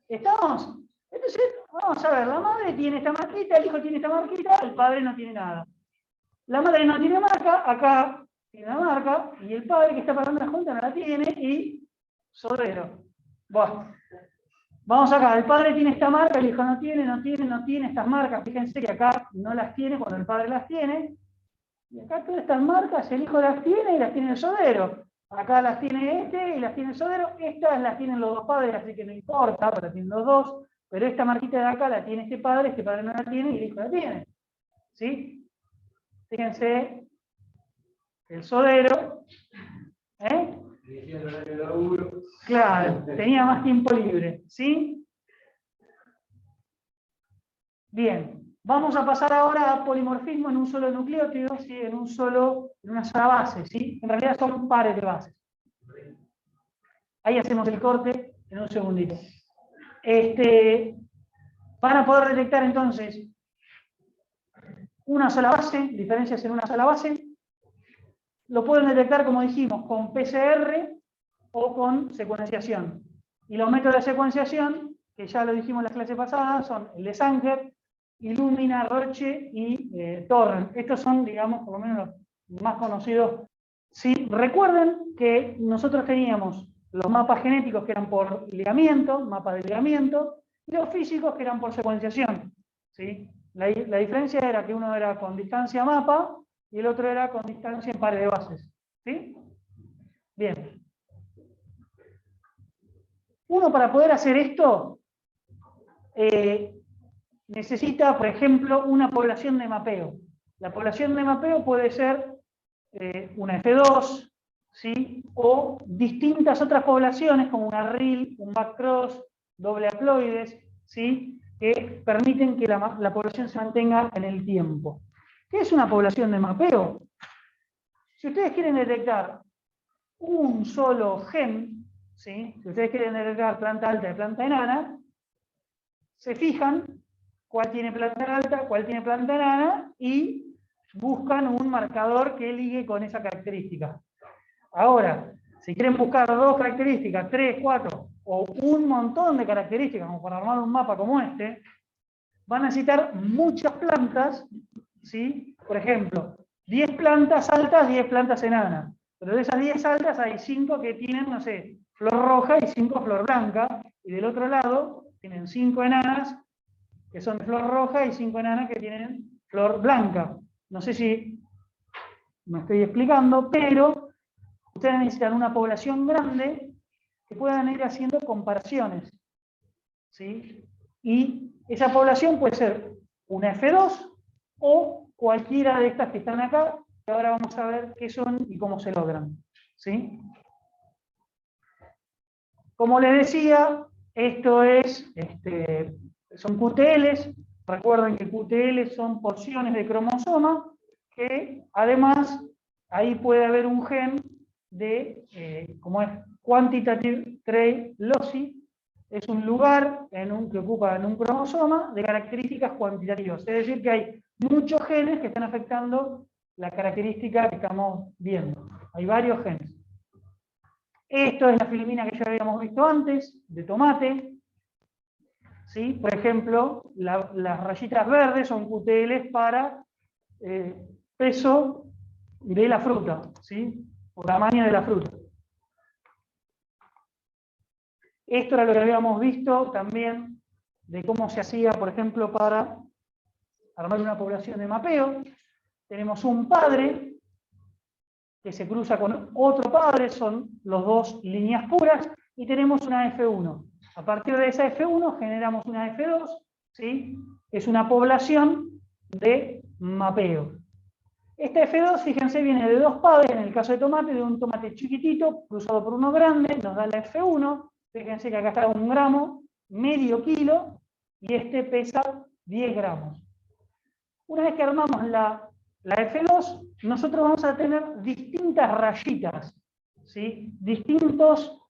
S1: ¿Estamos? Entonces, vamos a ver, la madre tiene esta marquita, el hijo tiene esta marquita, el padre no tiene nada. La madre no tiene marca, acá tiene una marca, y el padre que está pagando la cuenta no la tiene, y sodero. Bueno, vamos acá, el padre tiene esta marca, el hijo no tiene estas marcas. Fíjense que acá no las tiene cuando el padre las tiene. Y acá todas estas marcas el hijo las tiene y las tiene el sodero. Acá las tiene este y las tiene el sodero. Estas las tienen los dos padres, así que no importa, pero las tienen los dos. Pero esta marquita de acá la tiene este padre no la tiene y el hijo la tiene. ¿Sí? Fíjense, el sodero, claro, tenía más tiempo libre, ¿sí? Bien, vamos a pasar ahora a polimorfismo en un solo nucleótido, ¿sí? En una sola base, ¿sí? En realidad son pares de bases. Ahí hacemos el corte en un segundito. Van a poder detectar entonces una sola base, diferencias en una sola base. Lo pueden detectar, como dijimos, con PCR o con secuenciación. Y los métodos de secuenciación, que ya lo dijimos en las clases pasadas, son el de Sanger, Illumina, Roche y Torrent. Estos son, digamos, por lo menos los más conocidos ¿Sí? Recuerden que nosotros teníamos los mapas genéticos que eran por ligamiento, mapas de ligamiento, y los físicos que eran por secuenciación. ¿Sí? La diferencia era que uno era con distancia mapa y el otro era con distancia en pares de bases. ¿Sí? Bien. Uno para poder hacer esto necesita, por ejemplo, una población de mapeo. La población de mapeo puede ser una F2, ¿sí? O distintas otras poblaciones como una RIL, un backcross, doble haploides, ¿sí? Que permiten que la población se mantenga en el tiempo. ¿Qué es una población de mapeo? Si ustedes quieren detectar un solo gen, ¿sí? Si ustedes quieren detectar planta alta y planta enana, se fijan cuál tiene planta alta, cuál tiene planta enana y buscan un marcador que ligue con esa característica. Ahora, si quieren buscar 2 características, 3, 4 o un montón de características como para armar un mapa como este, van a necesitar muchas plantas, ¿sí? Por ejemplo, 10 plantas altas, 10 plantas enanas. Pero de esas 10 altas hay 5 que tienen, no sé, flor roja y 5 flor blanca, y del otro lado tienen 5 enanas que son de flor roja y 5 enanas que tienen flor blanca. No sé si me estoy explicando, pero ustedes necesitan una población grande que puedan ir haciendo comparaciones. ¿Sí? Y esa población puede ser una F2 o cualquiera de estas que están acá, que ahora vamos a ver qué son y cómo se logran. ¿Sí? Como les decía, esto es, son QTLs. Recuerden que QTL son porciones de cromosoma que además ahí puede haber un gen de, como es Quantitative Trait Lossy, es un lugar que ocupa en un cromosoma de características cuantitativas. Es decir, que hay muchos genes que están afectando la característica que estamos viendo. Hay varios genes. Esto es la filmina que ya habíamos visto antes, de tomate. ¿Sí? Por ejemplo, las rayitas verdes son QTLs para peso de la fruta, ¿sí? O tamaño de la fruta. Esto era lo que habíamos visto también de cómo se hacía, por ejemplo, para armar una población de mapeo. Tenemos un padre que se cruza con otro padre, son los dos líneas puras, y tenemos una F1. A partir de esa F1 generamos una F2, ¿sí? Es una población de mapeo. Esta F2, fíjense, viene de 2 padres, en el caso de tomate, de un tomate chiquitito, cruzado por uno grande, nos da la F1. Fíjense que acá está 1 gramo, medio kilo, y este pesa 10 gramos. Una vez que armamos la F2, nosotros vamos a tener distintas rayitas, ¿sí? Distintos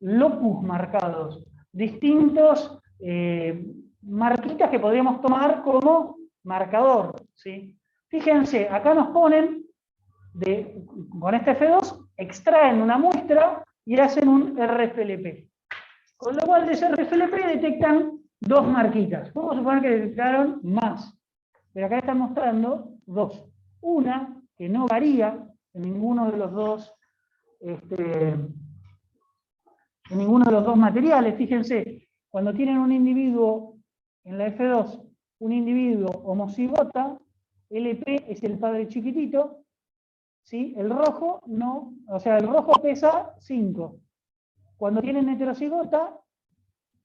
S1: locus marcados, distintos marquitas que podríamos tomar como marcador, ¿sí? Fíjense, acá nos ponen, con este F2, extraen una muestra y hacen un RFLP. Con lo cual de ese RFLP detectan 2 marquitas. Vamos a suponer que detectaron más. Pero acá están mostrando 2. Una que no varía en ninguno de los dos, en ninguno de los dos materiales. Fíjense, cuando tienen un individuo en la F2, un individuo homocigota, LP es el padre chiquitito, ¿sí? El rojo no, o sea, el rojo pesa 5. Cuando tienen heterocigota,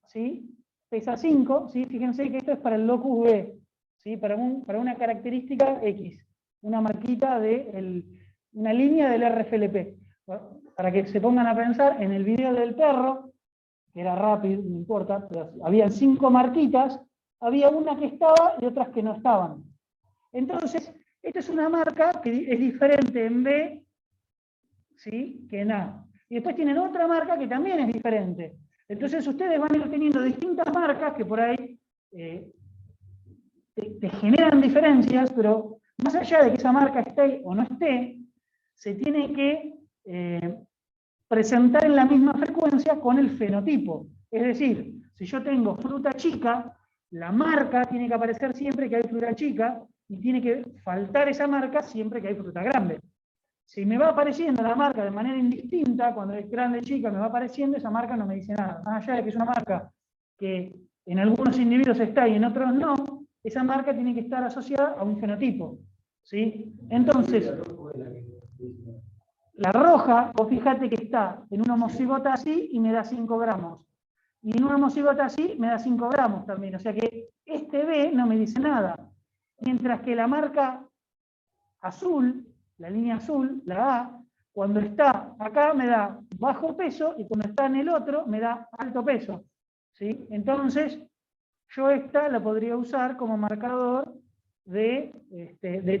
S1: ¿sí? Pesa 5, ¿sí? Fíjense que esto es para el locus B, ¿sí? Para una característica X, una marquita una línea del RFLP. Bueno, para que se pongan a pensar, en el video del perro, que era rápido, no importa, pero habían 5 marquitas, había una que estaba y otras que no estaban. Entonces, esta es una marca que es diferente en B, ¿sí? Que en A. Y después tienen otra marca que también es diferente. Entonces ustedes van a ir teniendo distintas marcas que por ahí te generan diferencias, pero más allá de que esa marca esté o no esté, se tiene que presentar en la misma frecuencia con el fenotipo. Es decir, si yo tengo fruta chica, la marca tiene que aparecer siempre que hay fruta chica y tiene que faltar esa marca siempre que hay fruta grande. Si me va apareciendo la marca de manera indistinta, cuando es grande, chica, me va apareciendo, esa marca no me dice nada. Más allá de que es una marca que en algunos individuos está y en otros no, esa marca tiene que estar asociada a un fenotipo. ¿Sí? Entonces, la roja, vos fíjate que está en una homocigota así y me da 5 gramos. Y en una homocigota así me da 5 gramos también. O sea que este B no me dice nada. Mientras que la marca azul, la línea azul, la A, cuando está acá me da bajo peso y cuando está en el otro me da alto peso. ¿Sí? Entonces, yo esta la podría usar como marcador de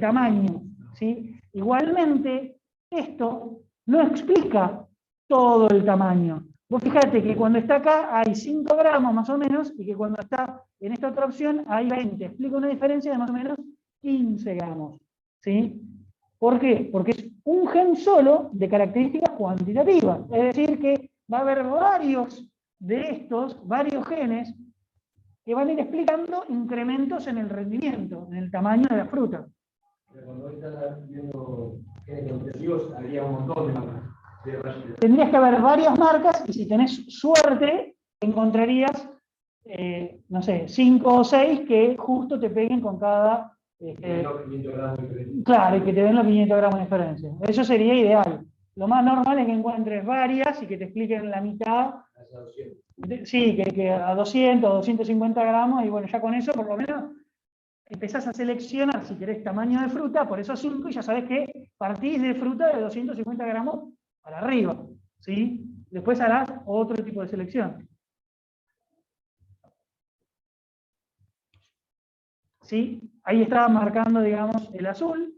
S1: tamaño. ¿Sí? Igualmente, esto no explica todo el tamaño. Vos fíjate que cuando está acá hay 5 gramos más o menos y que cuando está en esta otra opción hay 20. Explica una diferencia de más o menos 15 gramos. ¿Sí? ¿Por qué? Porque es un gen solo de características cuantitativas. Es decir, que va a haber varios de estos, varios genes, que van a ir explicando incrementos en el rendimiento, en el tamaño de la fruta.
S3: Cuando hoy estás viendo genes nutritivos, habría un montón de marcas.
S1: Tendrías que haber varias marcas y si tenés suerte, encontrarías, no sé, 5 o 6 que justo te peguen con cada... claro, y que te den los 500 gramos de diferencia. Eso sería ideal. Lo más normal es que encuentres varias y que te expliquen la mitad. Sí, que a 200 o 250 gramos, y bueno, ya con eso por lo menos empezás a seleccionar si querés tamaño de fruta, por esos 5, y ya sabés que partís de fruta de 250 gramos para arriba. ¿Sí? Después harás otro tipo de selección. ¿Sí? Ahí estaba marcando, digamos, el azul.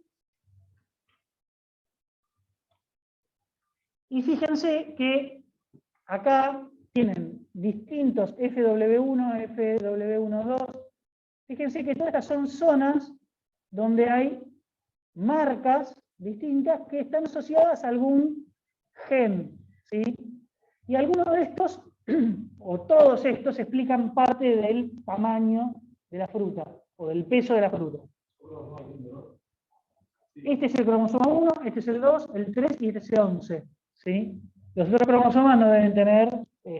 S1: Y fíjense que acá tienen distintos FW1, FW12. Fíjense que todas estas son zonas donde hay marcas distintas que están asociadas a algún gen. ¿Sí? Y algunos de estos, o todos estos, explican parte del tamaño de la fruta, o del peso de la fruta. Este es el cromosoma 1, este es el 2, el 3 y este es el 11. ¿Sí? Los otros cromosomas no deben tener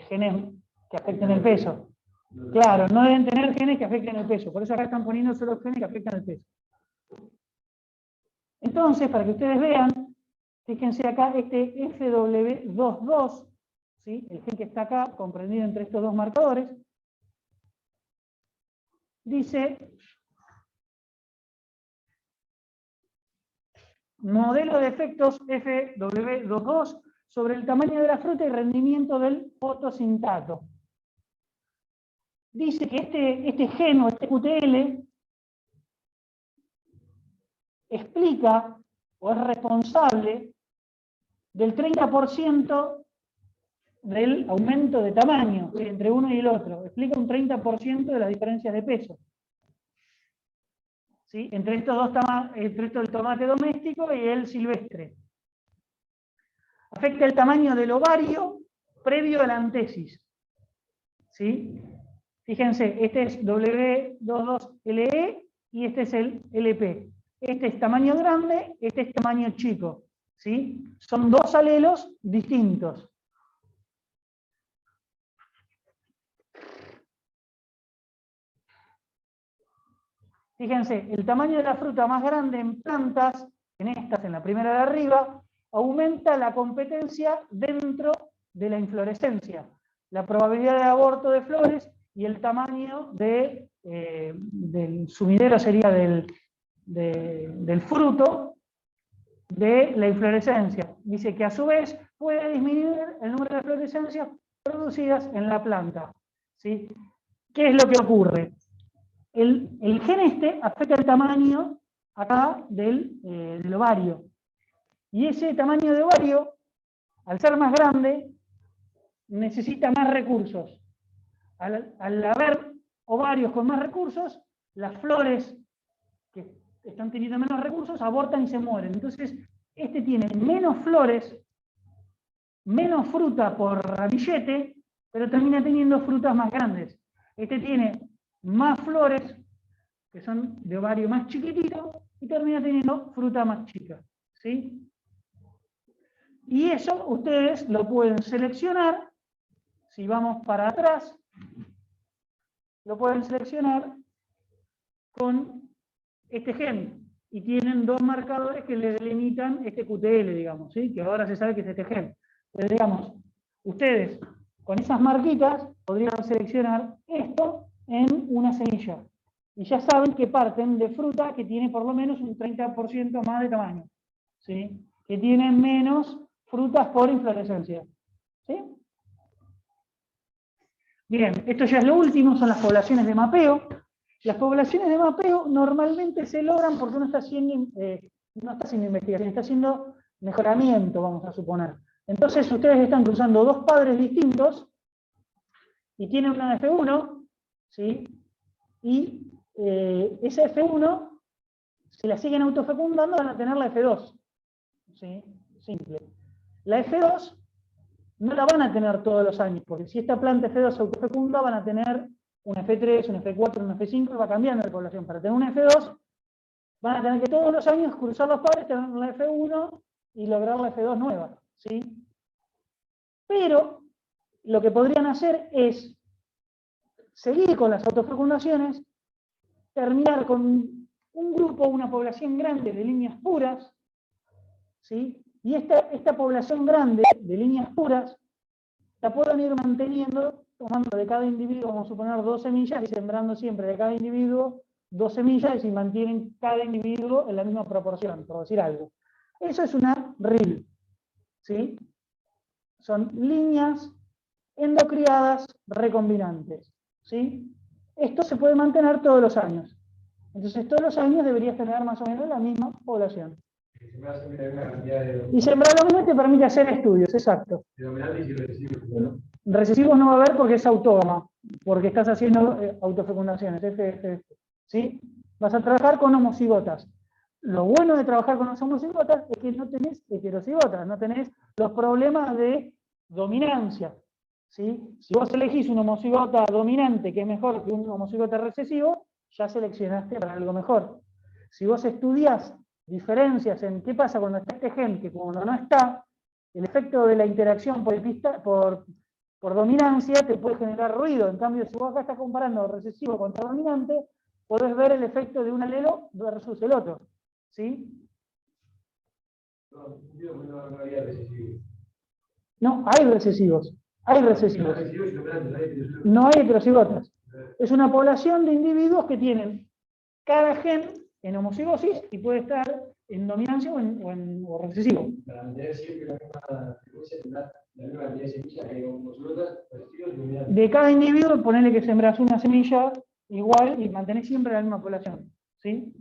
S1: genes que afecten el peso. Claro, no deben tener genes que afecten el peso. Por eso acá están poniendo solo genes que afectan el peso. Entonces, para que ustedes vean, fíjense acá este FW22, ¿sí? El gen que está acá, comprendido entre estos dos marcadores, dice: modelo de efectos FW22 sobre el tamaño de la fruta y rendimiento del fotosintato. Dice que este gen o este QTL explica o es responsable del 30% del aumento de tamaño, ¿sí? Entre uno y el otro. Explica un 30% de las diferencias de peso. ¿Sí? Entre estos el tomate doméstico y el silvestre. Afecta el tamaño del ovario previo a la antesis. ¿Sí? Fíjense, este es W22LE y este es el LP. Este es tamaño grande, este es tamaño chico. ¿Sí? Son dos alelos distintos. Fíjense, el tamaño de la fruta más grande en plantas, en estas, en la primera de arriba, aumenta la competencia dentro de la inflorescencia. La probabilidad de aborto de flores y el tamaño del sumidero sería del fruto de la inflorescencia. Dice que a su vez puede disminuir el número de inflorescencias producidas en la planta. ¿Sí? ¿Qué es lo que ocurre? El gen este afecta el tamaño acá del ovario. Y ese tamaño de ovario, al ser más grande, necesita más recursos. Al haber ovarios con más recursos, las flores que están teniendo menos recursos abortan y se mueren. Entonces, este tiene menos flores, menos fruta por ramillete, pero termina teniendo frutas más grandes. Este tiene más flores, que son de ovario más chiquitito, y termina teniendo fruta más chica. ¿Sí? Y eso ustedes lo pueden seleccionar, si vamos para atrás, lo pueden seleccionar con este gen. Y tienen dos marcadores que le delimitan este QTL, digamos, ¿sí? Que ahora se sabe que es este gen. Pero digamos, ustedes con esas marquitas podrían seleccionar esto en una semilla. Y ya saben que parten de fruta que tiene por lo menos un 30% más de tamaño, ¿sí? Que tienen menos frutas por inflorescencia, ¿sí? Bien, esto ya es lo último, son las poblaciones de mapeo. Las poblaciones de mapeo normalmente se logran porque uno está haciendo, no está haciendo investigación, está haciendo mejoramiento, vamos a suponer. Entonces ustedes están cruzando dos padres distintos y tienen una F1, ¿sí? Y esa F1, si la siguen autofecundando, van a tener la F2. ¿Sí? Simple. La F2 no la van a tener todos los años, porque si esta planta F2 se autofecunda, van a tener una F3, una F4, una F5, y va cambiando la población. Para tener una F2, van a tener que todos los años cruzar los pares, tener la F1 y lograr la F2 nueva, ¿sí? Pero lo que podrían hacer es seguir con las autofecundaciones, terminar con un grupo, una población grande de líneas puras, ¿sí? Y esta población grande de líneas puras la pueden ir manteniendo, tomando de cada individuo, vamos a suponer 2 semillas, y sembrando siempre de cada individuo 2 semillas, y se mantienen cada individuo en la misma proporción, por decir algo. Eso es una RIL, ¿sí? Son líneas endocriadas recombinantes, ¿sí? Esto se puede mantener todos los años. Entonces todos los años deberías tener más o menos la misma población. Y sembrar lo mismo te permite hacer estudios, exacto. Recesivos no va a haber porque es autógama, porque estás haciendo autofecundaciones, ¿sí? Vas a trabajar con homocigotas. Lo bueno de trabajar con las homocigotas es que no tenés heterocigotas, no tenés los problemas de dominancia, ¿sí? Si vos elegís un homocigota dominante que es mejor que un homocigota recesivo, ya seleccionaste para algo mejor. Si vos estudiás diferencias en qué pasa cuando está este gen, que cuando no está, el efecto de la interacción por dominancia te puede generar ruido. En cambio, si vos acá estás comparando recesivo contra dominante, podés ver el efecto de un alelo versus el otro, ¿sí? No, hay recesivos. Hay recesivos. No hay heterocigotas. Es una población de individuos que tienen cada gen en homocigosis y puede estar en dominancia o recesivo.
S3: Para mantener siempre la misma cantidad de semillas que hay homocigotas,
S1: de cada individuo, ponele que sembrás una semilla igual y mantenés siempre la misma población, ¿sí?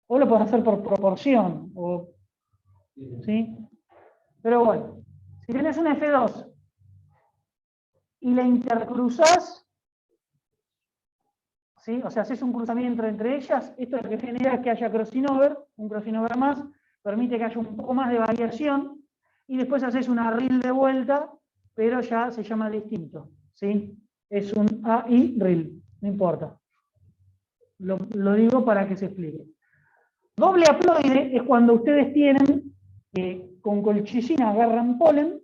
S1: O lo podés hacer por proporción, ¿sí? Pero bueno, si tenés una F2 y la intercruzás, ¿sí? O sea, haces un cruzamiento entre ellas, esto lo que genera es que haya crossover, un crossover más, permite que haya un poco más de variación, y después haces una RIL de vuelta, pero ya se llama distinto, ¿sí? Es un AI RIL, no importa. Lo digo para que se explique. Doble haploide es cuando ustedes tienen que con colchicina agarran polen,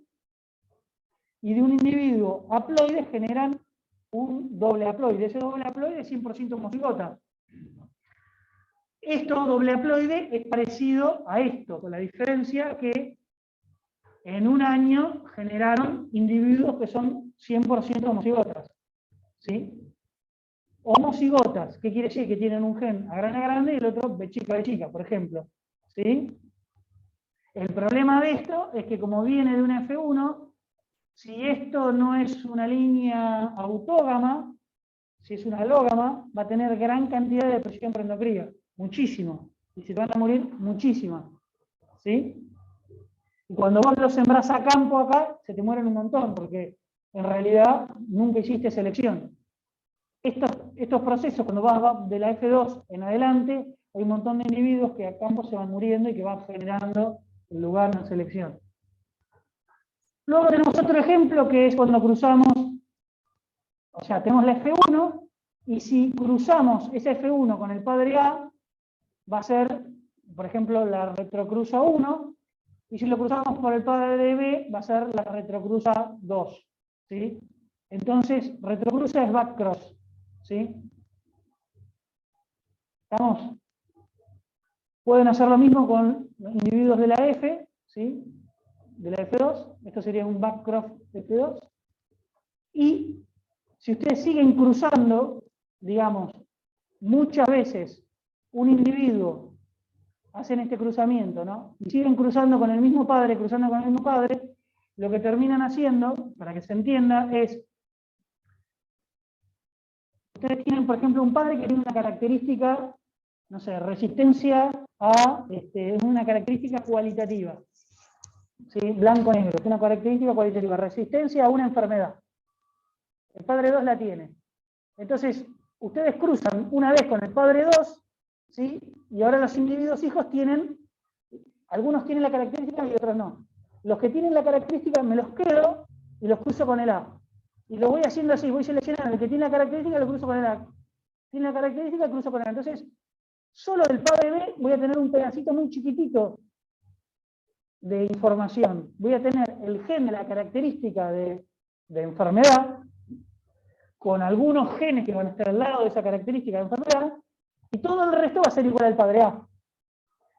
S1: y de un individuo haploide generan un doble haploide. Ese doble haploide es 100% homocigota. Esto, doble haploide, es parecido a esto, con la diferencia que en un año generaron individuos que son 100% homocigotas, ¿sí? Homocigotas, ¿qué quiere decir? Que tienen un gen a grande y el otro B chica, por ejemplo, ¿sí? El problema de esto es que como viene de una F1, si esto no es una línea autógama, si es una alógama, va a tener gran cantidad de presión preendocría, muchísimo, y se van a morir muchísimas, ¿sí? Y cuando vos los sembrás a campo acá, se te mueren un montón, porque en realidad nunca hiciste selección. Estos procesos, cuando vas de la F2 en adelante, hay un montón de individuos que a campo se van muriendo y que van generando el lugar en selección. Luego tenemos otro ejemplo que es cuando cruzamos, o sea, tenemos la F1, y si cruzamos esa F1 con el padre A, va a ser, por ejemplo, la retrocruza 1, y si lo cruzamos por el padre B, va a ser la retrocruza 2. ¿Sí? Entonces, retrocruza es backcross. ¿Sí? ¿Estamos? Pueden hacer lo mismo con los individuos de la F, ¿sí? De la F2. Esto sería un backcross F2. Y si ustedes siguen cruzando, digamos, muchas veces un individuo, hacen este cruzamiento, ¿no? Y siguen cruzando con el mismo padre, cruzando con el mismo padre, lo que terminan haciendo, para que se entienda, es, ustedes tienen, por ejemplo, un padre que tiene una característica, no sé, resistencia a, es una característica cualitativa, ¿sí? Blanco-negro, es una característica cualitativa, resistencia a una enfermedad. El padre 2 la tiene. Entonces, ustedes cruzan una vez con el padre 2, ¿sí? Y ahora los individuos hijos tienen, algunos tienen la característica y otros no. Los que tienen la característica me los quedo y los cruzo con el A. Y lo voy haciendo así, voy seleccionando el que tiene la característica, lo cruzo con el A. Tiene la característica, cruzo con el A. Entonces, solo del padre B voy a tener un pedacito muy chiquitito de información. Voy a tener el gen de la característica de enfermedad, con algunos genes que van a estar al lado de esa característica de enfermedad, y todo el resto va a ser igual al padre A.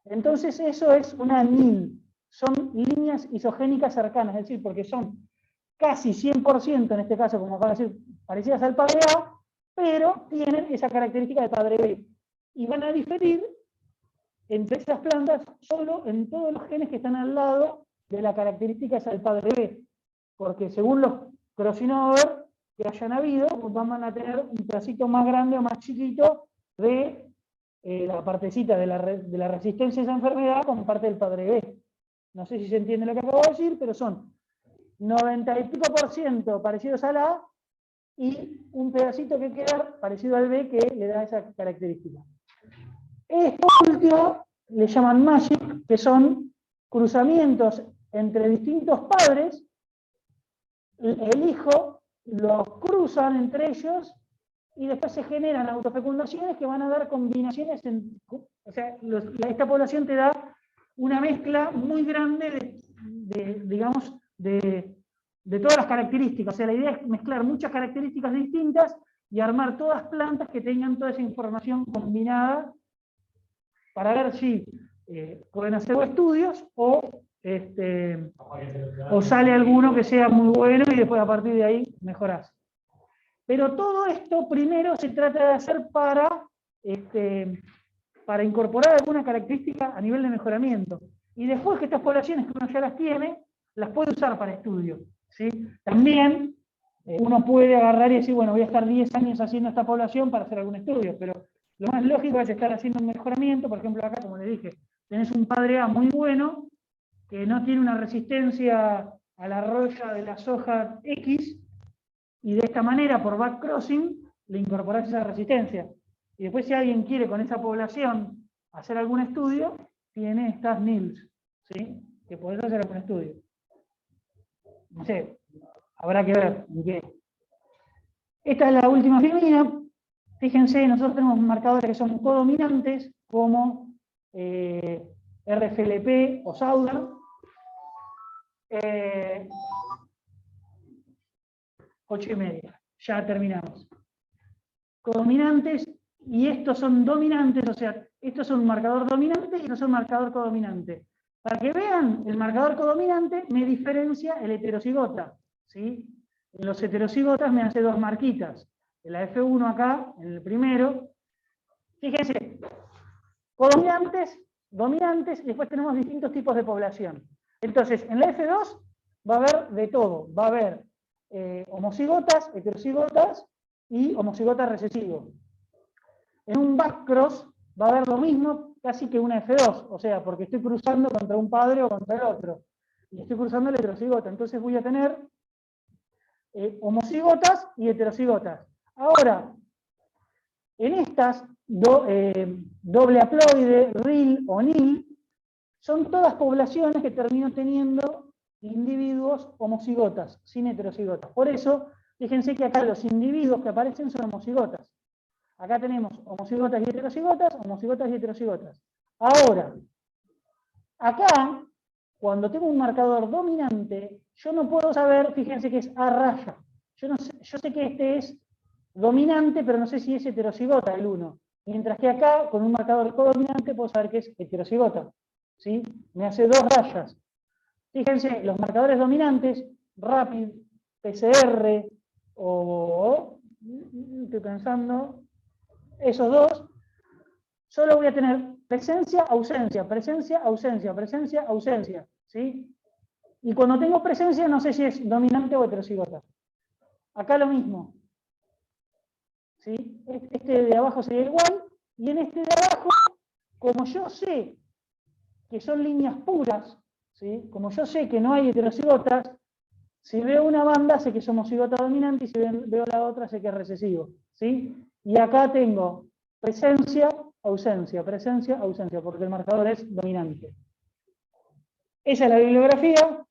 S1: Entonces eso es una NIL, son líneas isogénicas cercanas, es decir, porque son casi 100% en este caso, como acabo de decir, parecidas al padre A, pero tienen esa característica del padre B. Y van a diferir entre esas plantas solo en todos los genes que están al lado de la característica esa del padre B. Porque según los crossing over que hayan habido, pues van a tener un pedacito más grande o más chiquito de la partecita de la resistencia a esa enfermedad como parte del padre B. No sé si se entiende lo que acabo de decir, pero son 90 y pico % parecidos a la A y un pedacito que queda parecido al B que le da esa característica. Esto último le llaman magic, que son cruzamientos entre distintos padres. El hijo los cruzan entre ellos y después se generan autofecundaciones que van a dar combinaciones, o sea, esta población te da una mezcla muy grande digamos, de todas las características. O sea, la idea es mezclar muchas características distintas y armar todas plantas que tengan toda esa información combinada para ver si pueden hacer estudios o sale alguno que sea muy bueno y después a partir de ahí mejorás. Pero todo esto primero se trata de hacer para incorporar alguna característica a nivel de mejoramiento. Y después que estas poblaciones que uno ya las tiene, las puede usar para estudio, ¿sí? También uno puede agarrar y decir, bueno, voy a estar 10 años haciendo esta población para hacer algún estudio, pero lo más lógico es estar haciendo un mejoramiento. Por ejemplo, acá, como les dije, tenés un padre A muy bueno, que no tiene una resistencia a la roya de la soja X, y de esta manera, por backcrossing, le incorporás esa resistencia. Y después si alguien quiere con esa población hacer algún estudio, tiene estas NILs, ¿sí? Que podés hacer algún estudio. No sé, habrá que ver en qué. Esta es la última filmina. Fíjense, nosotros tenemos marcadores que son codominantes, como RFLP o SAUDA. 8:30, ya terminamos. Codominantes, y estos son dominantes, o sea, estos son un marcador dominante y estos son un marcador codominante. Para que vean, el marcador codominante me diferencia el heterocigota, ¿sí? En los heterocigotas me hace dos marquitas. En la F1 acá, en el primero. Fíjense, codominantes, dominantes, y después tenemos distintos tipos de población. Entonces, en la F2 va a haber de todo. Va a haber homocigotas, heterocigotas y homocigotas recesivos. En un backcross va a haber lo mismo casi que una F2, o sea, porque estoy cruzando contra un padre o contra el otro. Y estoy cruzando el heterocigota, entonces voy a tener homocigotas y heterocigotas. Ahora, en estas, doble haploide, RIL o NIL, son todas poblaciones que termino teniendo individuos homocigotas, sin heterocigotas. Por eso, fíjense que acá los individuos que aparecen son homocigotas. Acá tenemos homocigotas y heterocigotas, homocigotas y heterocigotas. Ahora, acá cuando tengo un marcador dominante, yo no puedo saber, fíjense que es A raya. Yo sé que este es dominante, pero no sé si es heterocigota el 1. Mientras que acá, con un marcador codominante, puedo saber que es heterocigota. ¿Sí? Me hace 2 rayas. Fíjense, los marcadores dominantes, Rapid, PCR, estoy pensando, esos dos, solo voy a tener presencia, ausencia, presencia, ausencia, presencia, ausencia. ¿Sí? Y cuando tengo presencia, no sé si es dominante o heterocigota. Acá lo mismo. ¿Sí? Este de abajo sería igual, y en este de abajo, como yo sé que son líneas puras, ¿sí? Como yo sé que no hay heterocigotas, si veo una banda sé que es homocigota dominante, y si veo la otra sé que es recesivo. ¿Sí? Y acá tengo presencia, ausencia, porque el marcador es dominante. Esa es la bibliografía.